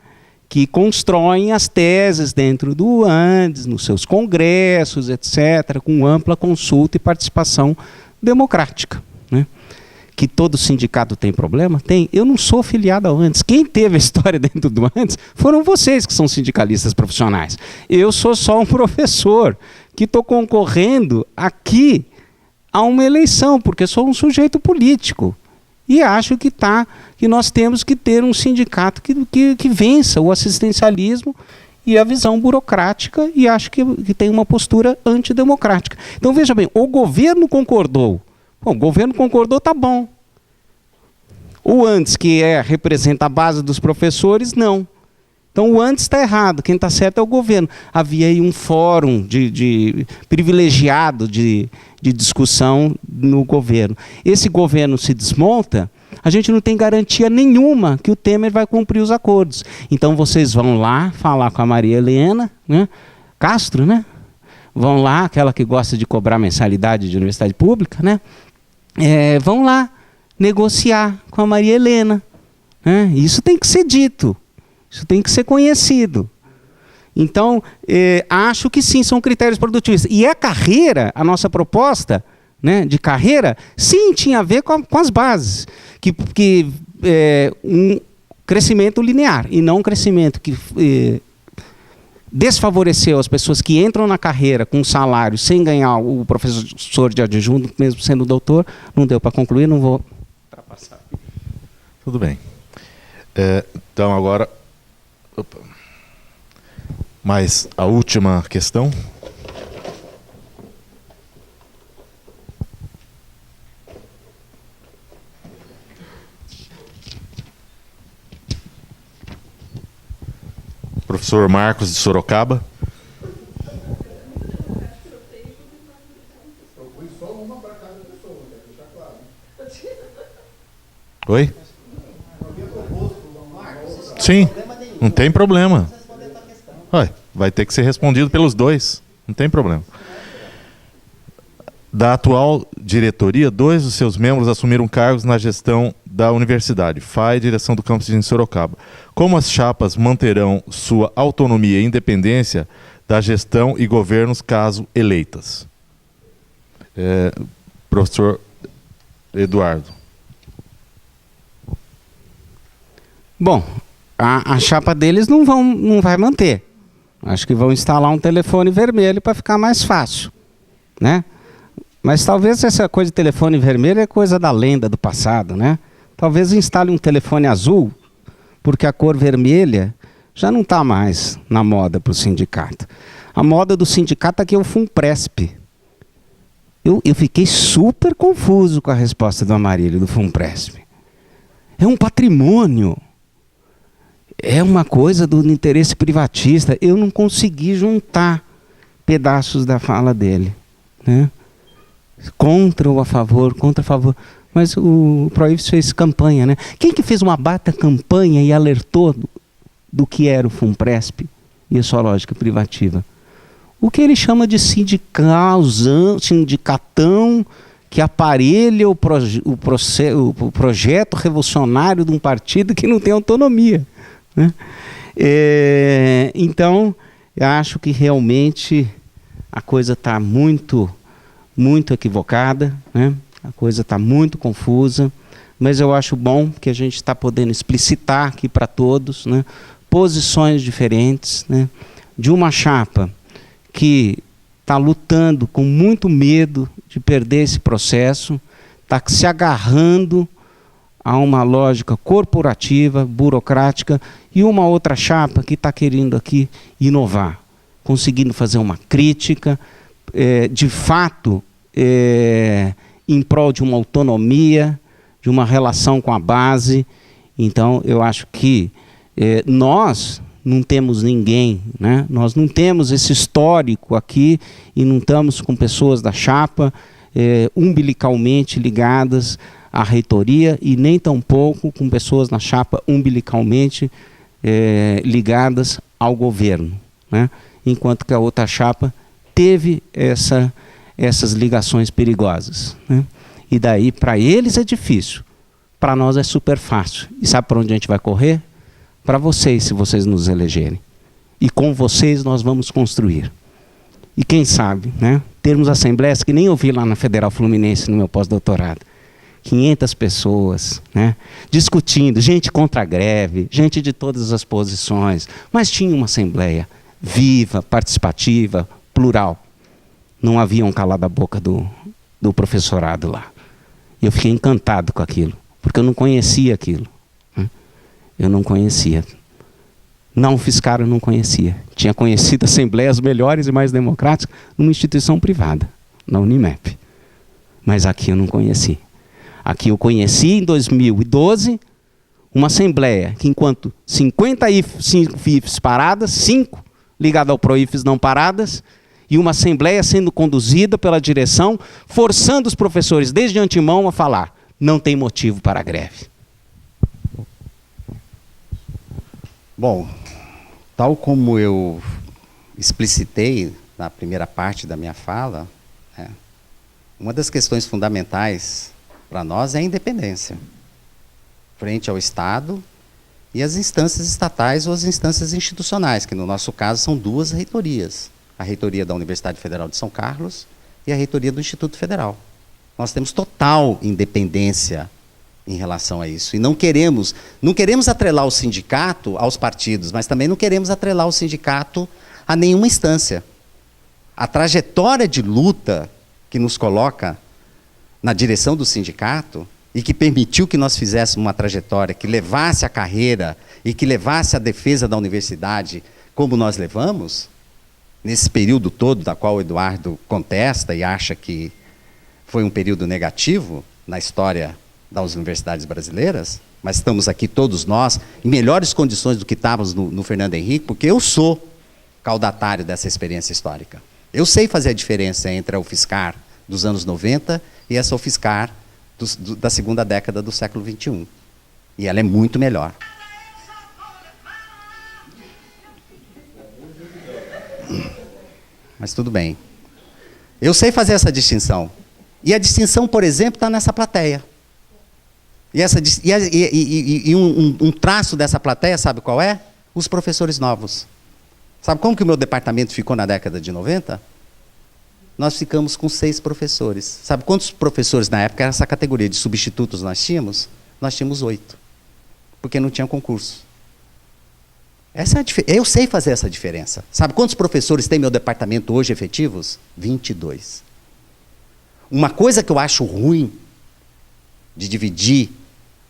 que constroem as teses dentro do Andes, nos seus congressos, etc., com ampla consulta e participação democrática. Né? Que todo sindicato tem problema? Tem. Eu não sou filiado ao Andes. Quem teve a história dentro do Andes foram vocês, que são sindicalistas profissionais. Eu sou só um professor que estou concorrendo aqui a uma eleição, porque sou um sujeito político. E acho que nós temos que ter um sindicato que vença o assistencialismo e a visão burocrática, e acho que tem uma postura antidemocrática. Então, veja bem, o governo concordou. Bom, o governo concordou, tá bom. O Andes, que representa a base dos professores, não. Então o Andes está errado, quem está certo é o governo. Havia aí um fórum privilegiado de discussão no governo. Esse governo se desmonta, a gente não tem garantia nenhuma que o Temer vai cumprir os acordos. Então vocês vão lá falar com a Maria Helena, né? Castro, né? Vão lá, aquela que gosta de cobrar mensalidade de universidade pública, né? Vão lá negociar com a Maria Helena. Né? Isso tem que ser dito. Isso tem que ser conhecido. Então, acho que sim, são critérios produtivistas. E a carreira, a nossa proposta, né, de carreira, sim, tinha a ver com as bases. Um crescimento linear, e não um crescimento que desfavoreceu as pessoas que entram na carreira com salário sem ganhar o professor de adjunto, mesmo sendo doutor. Não deu para concluir, não vou ultrapassar. Tudo bem. Então, agora... Opa. Mais a última questão. Professor Marcos de Sorocaba. Oi? Sim, não tem problema. Vai ter que ser respondido pelos dois, não tem problema. Da atual diretoria, 2 dos seus membros assumiram cargos na gestão da universidade, FAI e direção do campus de Sorocaba. Como as chapas manterão sua autonomia e independência da gestão e governos caso eleitas? Professor Eduardo. Bom, a chapa deles não vai manter. Acho que vão instalar um telefone vermelho para ficar mais fácil, né? Mas talvez essa coisa de telefone vermelho é coisa da lenda do passado, né? Talvez instale um telefone azul, porque a cor vermelha já não está mais na moda para o sindicato. A moda do sindicato aqui é o FUNPRESP. Eu fiquei super confuso com a resposta do Amarílio, do FUNPRESP. É um patrimônio. É uma coisa do interesse privatista. Eu não consegui juntar pedaços da fala dele, né? Contra ou a favor, contra a favor. Mas o Proífes fez campanha, né? Quem que fez uma bata campanha e alertou do que era o FUNPRESP e a sua lógica privativa? O que ele chama de sindicatão que aparelha o projeto revolucionário de um partido que não tem autonomia, né? Então, eu acho que realmente a coisa está muito equivocada, né? A coisa está muito confusa, mas eu acho bom que a gente está podendo explicitar aqui para todos, né, posições diferentes, né, de uma chapa que está lutando com muito medo de perder esse processo, está se agarrando a uma lógica corporativa, burocrática, e uma outra chapa que está querendo aqui inovar, conseguindo fazer uma crítica, de fato, em prol de uma autonomia, de uma relação com a base. Então, eu acho que nós não temos ninguém, né? Nós não temos esse histórico aqui e não estamos com pessoas da chapa umbilicalmente ligadas à reitoria e nem tampouco com pessoas na chapa umbilicalmente ligadas ao governo, né? Enquanto que a outra chapa teve essas ligações perigosas, né? E daí, para eles é difícil, para nós é super fácil. E sabe para onde a gente vai correr? Para vocês, se vocês nos elegerem. E com vocês nós vamos construir. E quem sabe, né, termos assembleias que nem eu vi lá na Federal Fluminense no meu pós-doutorado. 500 pessoas, né, discutindo, gente contra a greve, gente de todas as posições, mas tinha uma assembleia viva, participativa, plural. Não havia um calado a boca do professorado lá. E eu fiquei encantado com aquilo, porque eu não conhecia aquilo, né? Eu não conhecia. Na UFSCar eu não conhecia. Tinha conhecido assembleias melhores e mais democráticas numa instituição privada, na Unimep. Mas aqui eu não conheci. Aqui eu conheci em 2012 uma assembleia que, enquanto 50 IFs paradas, 5 ligadas ao Proífes não paradas, e uma assembleia sendo conduzida pela direção, forçando os professores desde antemão a falar, não tem motivo para a greve. Bom, tal como eu explicitei na primeira parte da minha fala, né, uma das questões fundamentais para nós é a independência frente ao Estado e as instâncias estatais ou as instâncias institucionais, que no nosso caso são 2 reitorias. A reitoria da Universidade Federal de São Carlos e a reitoria do Instituto Federal. Nós temos total independência em relação a isso. E não queremos atrelar o sindicato aos partidos, mas também não queremos atrelar o sindicato a nenhuma instância. A trajetória de luta que nos coloca na direção do sindicato e que permitiu que nós fizéssemos uma trajetória que levasse a carreira e que levasse a defesa da universidade como nós levamos, nesse período todo da qual o Eduardo contesta e acha que foi um período negativo na história das universidades brasileiras, mas estamos aqui todos nós em melhores condições do que estávamos no Fernando Henrique, porque eu sou caudatário dessa experiência histórica. Eu sei fazer a diferença entre a UFSCar dos anos 90 e essa UFSCar da segunda década do século XXI. E ela é muito melhor. Mas tudo bem. Eu sei fazer essa distinção. E a distinção, por exemplo, está nessa plateia. E um traço dessa plateia, sabe qual é? Os professores novos. Sabe como que o meu departamento ficou na década de 90? Nós ficamos com 6 professores. Sabe quantos professores na época era essa categoria de substitutos nós tínhamos? Nós tínhamos 8. Porque não tinha concurso. Eu sei fazer essa diferença. Sabe quantos professores tem meu departamento hoje efetivos? 22. Uma coisa que eu acho ruim de dividir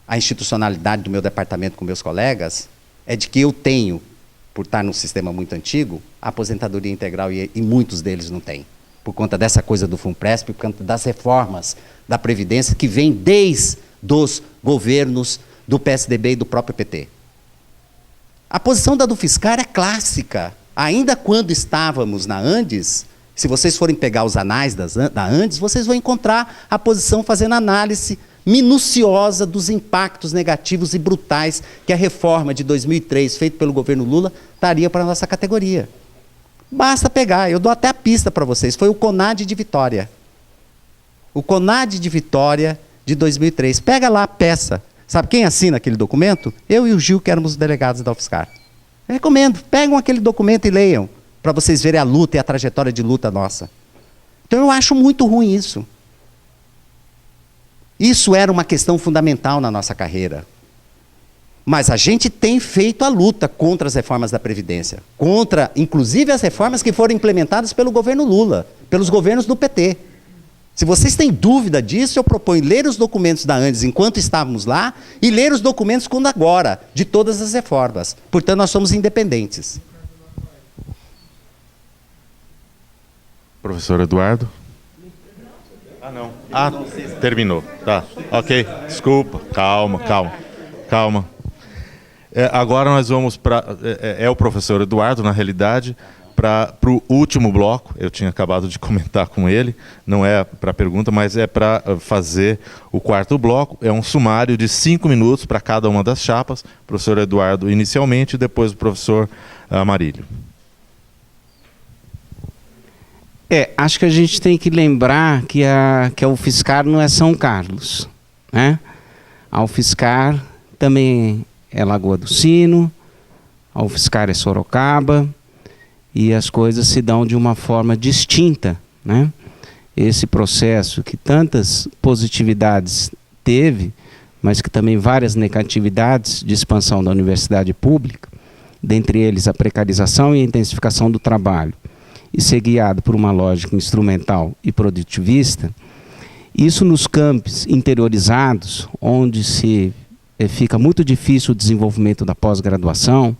a institucionalidade do meu departamento com meus colegas é de que eu tenho, por estar num sistema muito antigo, a aposentadoria integral e muitos deles não têm. Por conta dessa coisa do FUNPRESP, por conta das reformas da Previdência que vêm desde os governos do PSDB e do próprio PT. A posição da UFSCar é clássica. Ainda quando estávamos na Andes, se vocês forem pegar os anais da Andes, vocês vão encontrar a posição fazendo análise minuciosa dos impactos negativos e brutais que a reforma de 2003, feita pelo governo Lula, traria para a nossa categoria. Basta pegar, eu dou até a pista para vocês, foi o CONAD de Vitória. O CONAD de Vitória de 2003. Pega lá a peça. Sabe quem assina aquele documento? Eu e o Gil, que éramos os delegados da UFSCar. Eu recomendo, pegam aquele documento e leiam, para vocês verem a luta e a trajetória de luta nossa. Então eu acho muito ruim isso. Isso era uma questão fundamental na nossa carreira. Mas a gente tem feito a luta contra as reformas da Previdência, contra, inclusive, as reformas que foram implementadas pelo governo Lula, pelos governos do PT. Se vocês têm dúvida disso, eu proponho ler os documentos da Andes enquanto estávamos lá e ler os documentos quando agora, de todas as reformas. Portanto, nós somos independentes. Professor Eduardo? Não. Terminou. Tá, ok. Desculpa. Calma. Agora nós vamos para... É o professor Eduardo, na realidade, para o último bloco. Eu tinha acabado de comentar com ele. Não é para pergunta, mas é para fazer o quarto bloco. É um sumário de 5 minutos para cada uma das chapas. Professor Eduardo inicialmente e depois o professor Amarílio. Acho que a gente tem que lembrar que a UFSCar não é São Carlos, né? A UFSCar também é Lagoa do Sino, a UFSCar é Sorocaba, e as coisas se dão de uma forma distinta, né? Esse processo que tantas positividades teve, mas que também várias negatividades de expansão da universidade pública, dentre eles a precarização e a intensificação do trabalho, e ser guiado por uma lógica instrumental e produtivista, isso nos campos interiorizados, onde fica muito difícil o desenvolvimento da pós-graduação,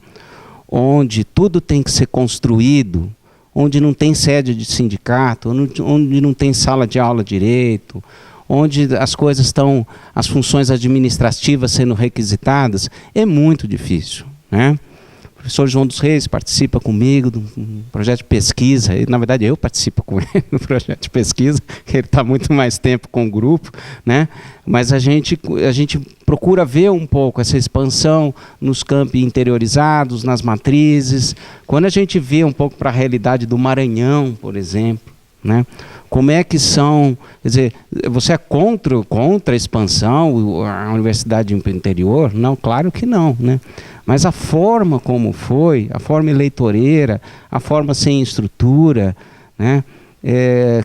onde tudo tem que ser construído, onde não tem sede de sindicato, onde não tem sala de aula direito, onde as coisas estão, as funções administrativas sendo requisitadas, é muito difícil, né? O professor João dos Reis participa comigo de um projeto de pesquisa, na verdade eu participo com ele no projeto de pesquisa, que ele está muito mais tempo com o grupo, né? Mas a gente procura ver um pouco essa expansão nos campos interiorizados, nas matrizes. Quando a gente vê um pouco para a realidade do Maranhão, por exemplo, né? Como é que são, quer dizer, você é contra a expansão, a universidade do interior? Não, claro que não, né? Mas a forma como foi, a forma eleitoreira, a forma sem estrutura, né?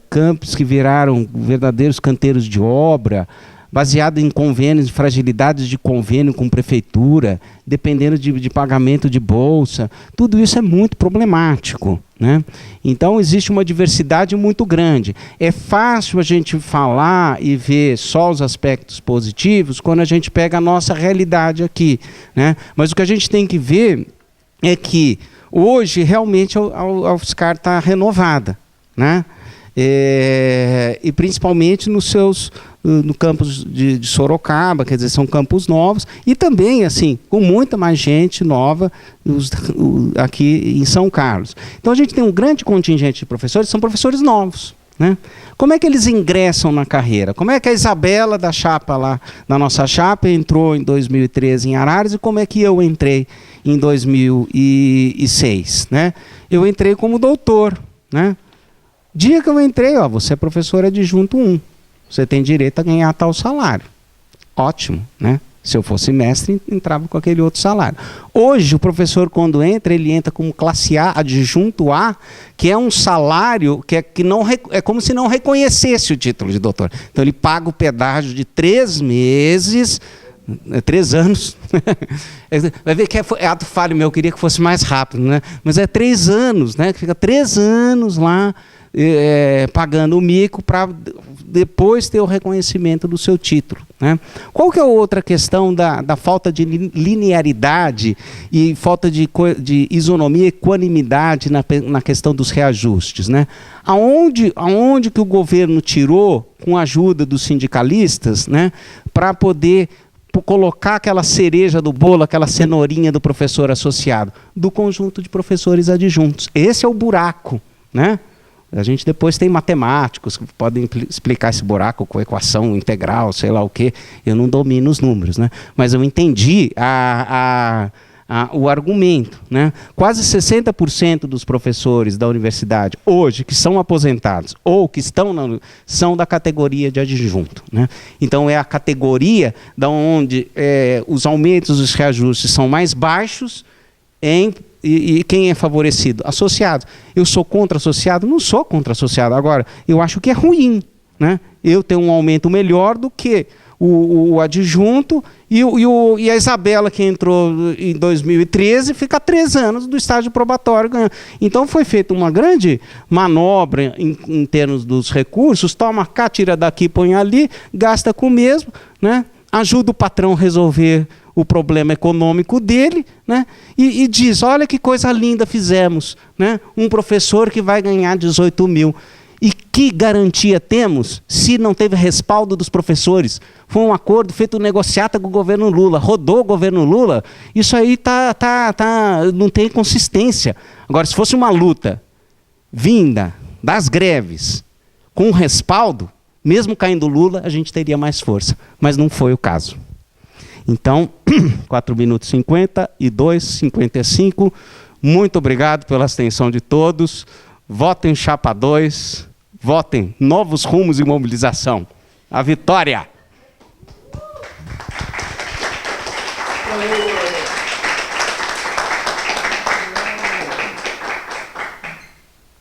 Campos que viraram verdadeiros canteiros de obra, baseado em convênios, fragilidades de convênio com prefeitura, dependendo de pagamento de bolsa, tudo isso é muito problemático, né? Então existe uma diversidade muito grande. É fácil a gente falar e ver só os aspectos positivos quando a gente pega a nossa realidade aqui, né? Mas o que a gente tem que ver é que hoje realmente a UFSCar está renovada, né? E principalmente no campus de Sorocaba, quer dizer, são campos novos, e também, assim, com muita mais gente nova aqui em São Carlos. Então a gente tem um grande contingente de professores, são professores novos, né? Como é que eles ingressam na carreira? Como é que a Isabela da chapa lá, da nossa chapa, entrou em 2013 em Araras, e como é que eu entrei em 2006, né? Eu entrei como doutor, né? Dia que eu entrei, ó, você é professor adjunto 1, você tem direito a ganhar tal salário. Ótimo, né? Se eu fosse mestre, entrava com aquele outro salário. Hoje, o professor, quando entra, ele entra como classe A, adjunto A, que é um salário que não é como se não reconhecesse o título de doutor. Então, ele paga o pedágio de 3 meses, 3 anos. Vai ver que é ato falho meu, eu queria que fosse mais rápido, né? Mas é 3 anos, né? Que fica 3 anos lá pagando o mico para depois ter o reconhecimento do seu título, né? Qual que é a outra questão da falta de linearidade e falta de isonomia e equanimidade na questão dos reajustes, né? Aonde que o governo tirou, com a ajuda dos sindicalistas, né, para poder colocar aquela cereja do bolo, aquela cenourinha do professor associado? Do conjunto de professores adjuntos. Esse é o buraco, né? A gente depois tem matemáticos que podem explicar esse buraco com equação integral, sei lá o quê. Eu não domino os números, né? Mas eu entendi o argumento, né? Quase 60% dos professores da universidade hoje que são aposentados ou que são da categoria de adjunto, né? Então é a categoria da onde os aumentos dos reajustes são mais baixos e quem é favorecido? Associados. Eu sou contra associado? Não sou contra associado. Agora, eu acho que é ruim, né? Eu tenho um aumento melhor do que o adjunto e a Isabela, que entrou em 2013, fica 3 anos do estágio probatório ganhando. Então foi feita uma grande manobra em termos dos recursos, toma cá, tira daqui, põe ali, gasta com o mesmo, né? Ajuda o patrão a resolver o problema econômico dele, né? E diz, olha que coisa linda fizemos, né? Um professor que vai ganhar 18 mil. E que garantia temos se não teve respaldo dos professores? Foi um acordo feito negociata com o governo Lula, rodou o governo Lula, isso aí não tem consistência. Agora, se fosse uma luta vinda das greves com respaldo, mesmo caindo Lula, a gente teria mais força. Mas não foi o caso. Então, 4 minutos 52, 55. Muito obrigado pela atenção de todos. Votem Chapa 2. Votem Novos Rumos e Mobilização. A vitória!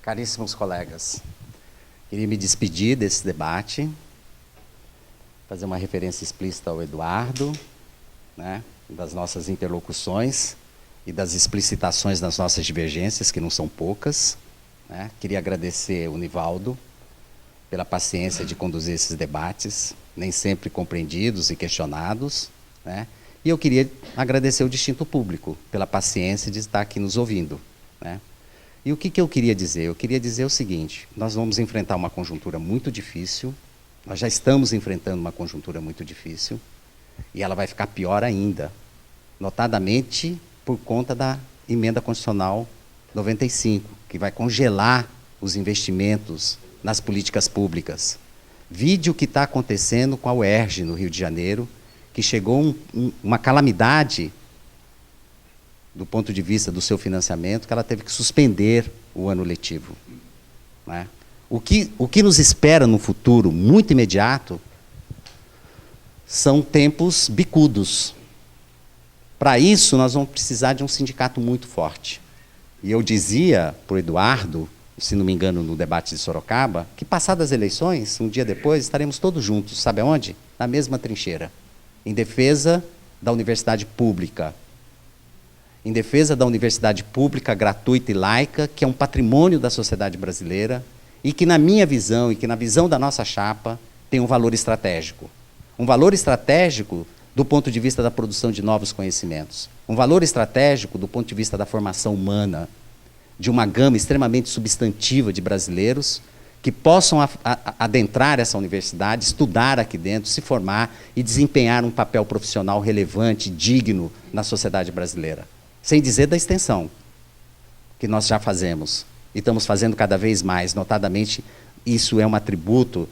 Caríssimos colegas, queria me despedir desse debate, fazer uma referência explícita ao Eduardo, né, das nossas interlocuções e das explicitações das nossas divergências, que não são poucas, né. Queria agradecer o Nivaldo pela paciência de conduzir esses debates, nem sempre compreendidos e questionados, né. E eu queria agradecer o Distinto Público pela paciência de estar aqui nos ouvindo, né. E o que eu queria dizer? Eu queria dizer o seguinte: nós vamos enfrentar uma conjuntura muito difícil, nós já estamos enfrentando uma conjuntura muito difícil, e ela vai ficar pior ainda, notadamente por conta da Emenda Constitucional 95, que vai congelar os investimentos nas políticas públicas. Vide o que está acontecendo com a UERJ no Rio de Janeiro, que chegou uma calamidade do ponto de vista do seu financiamento, que ela teve que suspender o ano letivo, né? O que nos espera no futuro muito imediato são tempos bicudos. Para isso, nós vamos precisar de um sindicato muito forte. E eu dizia para o Eduardo, se não me engano, no debate de Sorocaba, que passadas as eleições, um dia depois, estaremos todos juntos, sabe aonde? Na mesma trincheira, em defesa da universidade pública, em defesa da universidade pública, gratuita e laica, que é um patrimônio da sociedade brasileira e que, na minha visão e que na visão da nossa chapa, tem um valor estratégico. Um valor estratégico do ponto de vista da produção de novos conhecimentos. Um valor estratégico do ponto de vista da formação humana, de uma gama extremamente substantiva de brasileiros que possam adentrar essa universidade, estudar aqui dentro, se formar e desempenhar um papel profissional relevante, digno na sociedade brasileira. Sem dizer da extensão, que nós já fazemos, e estamos fazendo cada vez mais. Notadamente, isso é um atributo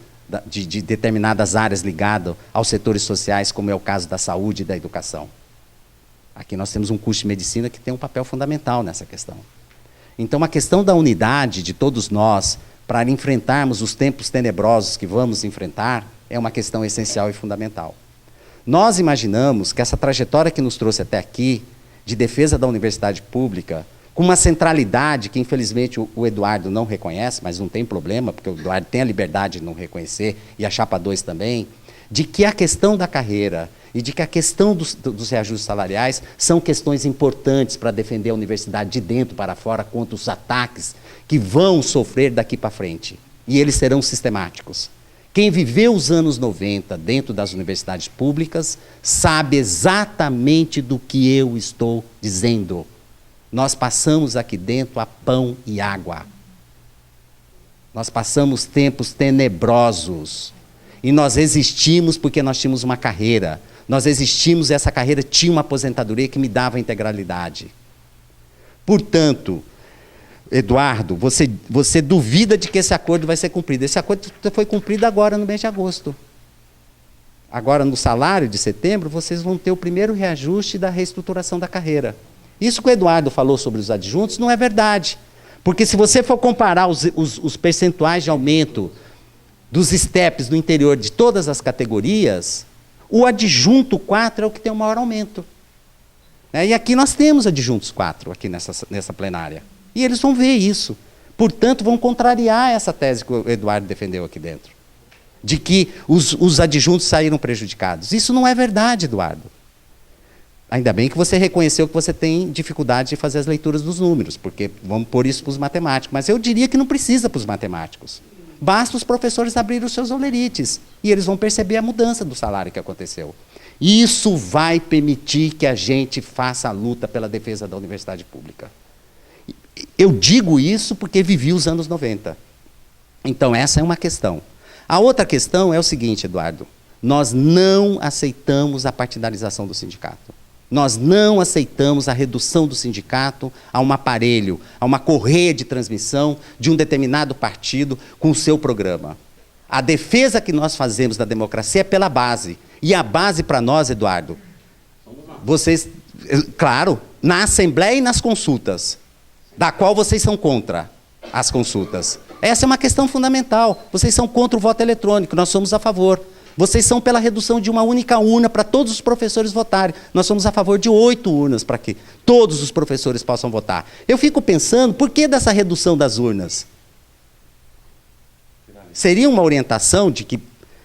de determinadas áreas ligadas aos setores sociais, como é o caso da saúde e da educação. Aqui nós temos um curso de medicina que tem um papel fundamental nessa questão. Então, a questão da unidade de todos nós, para enfrentarmos os tempos tenebrosos que vamos enfrentar, é uma questão essencial e fundamental. Nós imaginamos que essa trajetória que nos trouxe até aqui, de defesa da universidade pública, com uma centralidade que, infelizmente, o Eduardo não reconhece, mas não tem problema, porque o Eduardo tem a liberdade de não reconhecer, e a Chapa 2 também, de que a questão da carreira e de que a questão dos reajustes salariais são questões importantes para defender a universidade de dentro para fora contra os ataques que vão sofrer daqui para frente. E eles serão sistemáticos. Quem viveu os anos 90 dentro das universidades públicas sabe exatamente do que eu estou dizendo. Nós passamos aqui dentro a pão e água. Nós passamos tempos tenebrosos. E nós existimos porque nós tínhamos uma carreira. Nós existimos e essa carreira tinha uma aposentadoria que me dava integralidade. Portanto, Eduardo, você duvida de que esse acordo vai ser cumprido. Esse acordo foi cumprido agora, no mês de agosto. Agora, no salário de setembro, vocês vão ter o primeiro reajuste da reestruturação da carreira. Isso que o Eduardo falou sobre os adjuntos não é verdade. Porque se você for comparar os percentuais de aumento dos STEPs no interior de todas as categorias, o adjunto 4 é o que tem o maior aumento. E aqui nós temos adjuntos 4, aqui nessa plenária. E eles vão ver isso. Portanto, vão contrariar essa tese que o Eduardo defendeu aqui dentro, de que os adjuntos saíram prejudicados. Isso não é verdade, Eduardo. Ainda bem que você reconheceu que você tem dificuldade de fazer as leituras dos números, porque vamos pôr isso para os matemáticos. Mas eu diria que não precisa para os matemáticos. Basta os professores abrirem os seus olerites e eles vão perceber a mudança do salário que aconteceu. Isso vai permitir que a gente faça a luta pela defesa da universidade pública. Eu digo isso porque vivi os anos 90. Então, essa é uma questão. A outra questão é o seguinte, Eduardo. Nós não aceitamos a partidarização do sindicato. Nós não aceitamos a redução do sindicato a um aparelho, a uma correia de transmissão de um determinado partido com o seu programa. A defesa que nós fazemos da democracia é pela base. E a base para nós, Eduardo, vocês, claro, na Assembleia e nas consultas, da qual vocês são contra as consultas. Essa é uma questão fundamental. Vocês são contra o voto eletrônico, nós somos a favor. Vocês são pela redução de uma única urna para todos os professores votarem. Nós somos a favor de 8 urnas para que todos os professores possam votar. Eu fico pensando, por que dessa redução das urnas? Seria uma orientação de que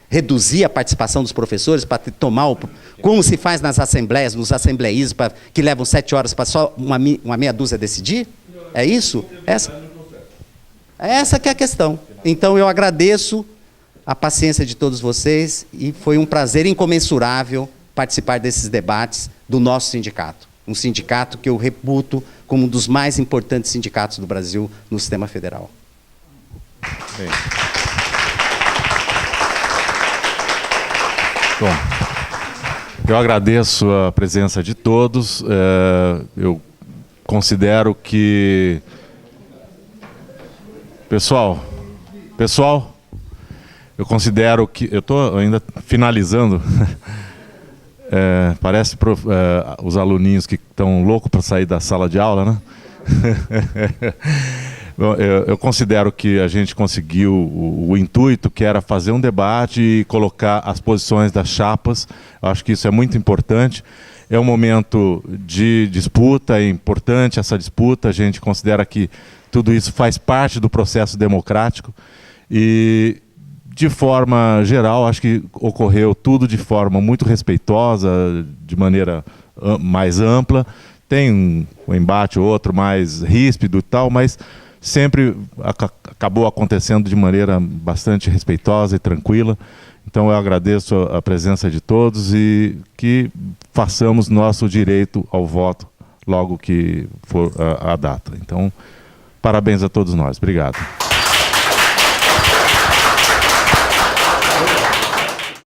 reduzir a participação dos professores para tomar, como se faz nas assembleias, nos assembleísmos, que levam 7 horas para só uma meia dúzia decidir? É isso? Essa que é a questão. Então, eu agradeço a paciência de todos vocês e foi um prazer incomensurável participar desses debates do nosso sindicato. Um sindicato que eu reputo como um dos mais importantes sindicatos do Brasil no sistema federal. Bem. Bom, eu agradeço a presença de todos. Eu considero que... Pessoal, eu considero que... Eu estou ainda finalizando. Parece os aluninhos que estão loucos para sair da sala de aula, né? Bom, eu considero que a gente conseguiu o intuito, que era fazer um debate e colocar as posições das chapas. Eu acho que isso é muito importante. É um momento de disputa, é importante essa disputa. A gente considera que tudo isso faz parte do processo democrático. E, de forma geral, acho que ocorreu tudo de forma muito respeitosa, de maneira mais ampla. Tem um embate ou outro mais ríspido e tal, mas sempre acabou acontecendo de maneira bastante respeitosa e tranquila. Então eu agradeço a presença de todos e que façamos nosso direito ao voto logo que for a data. Então, parabéns a todos nós. Obrigado.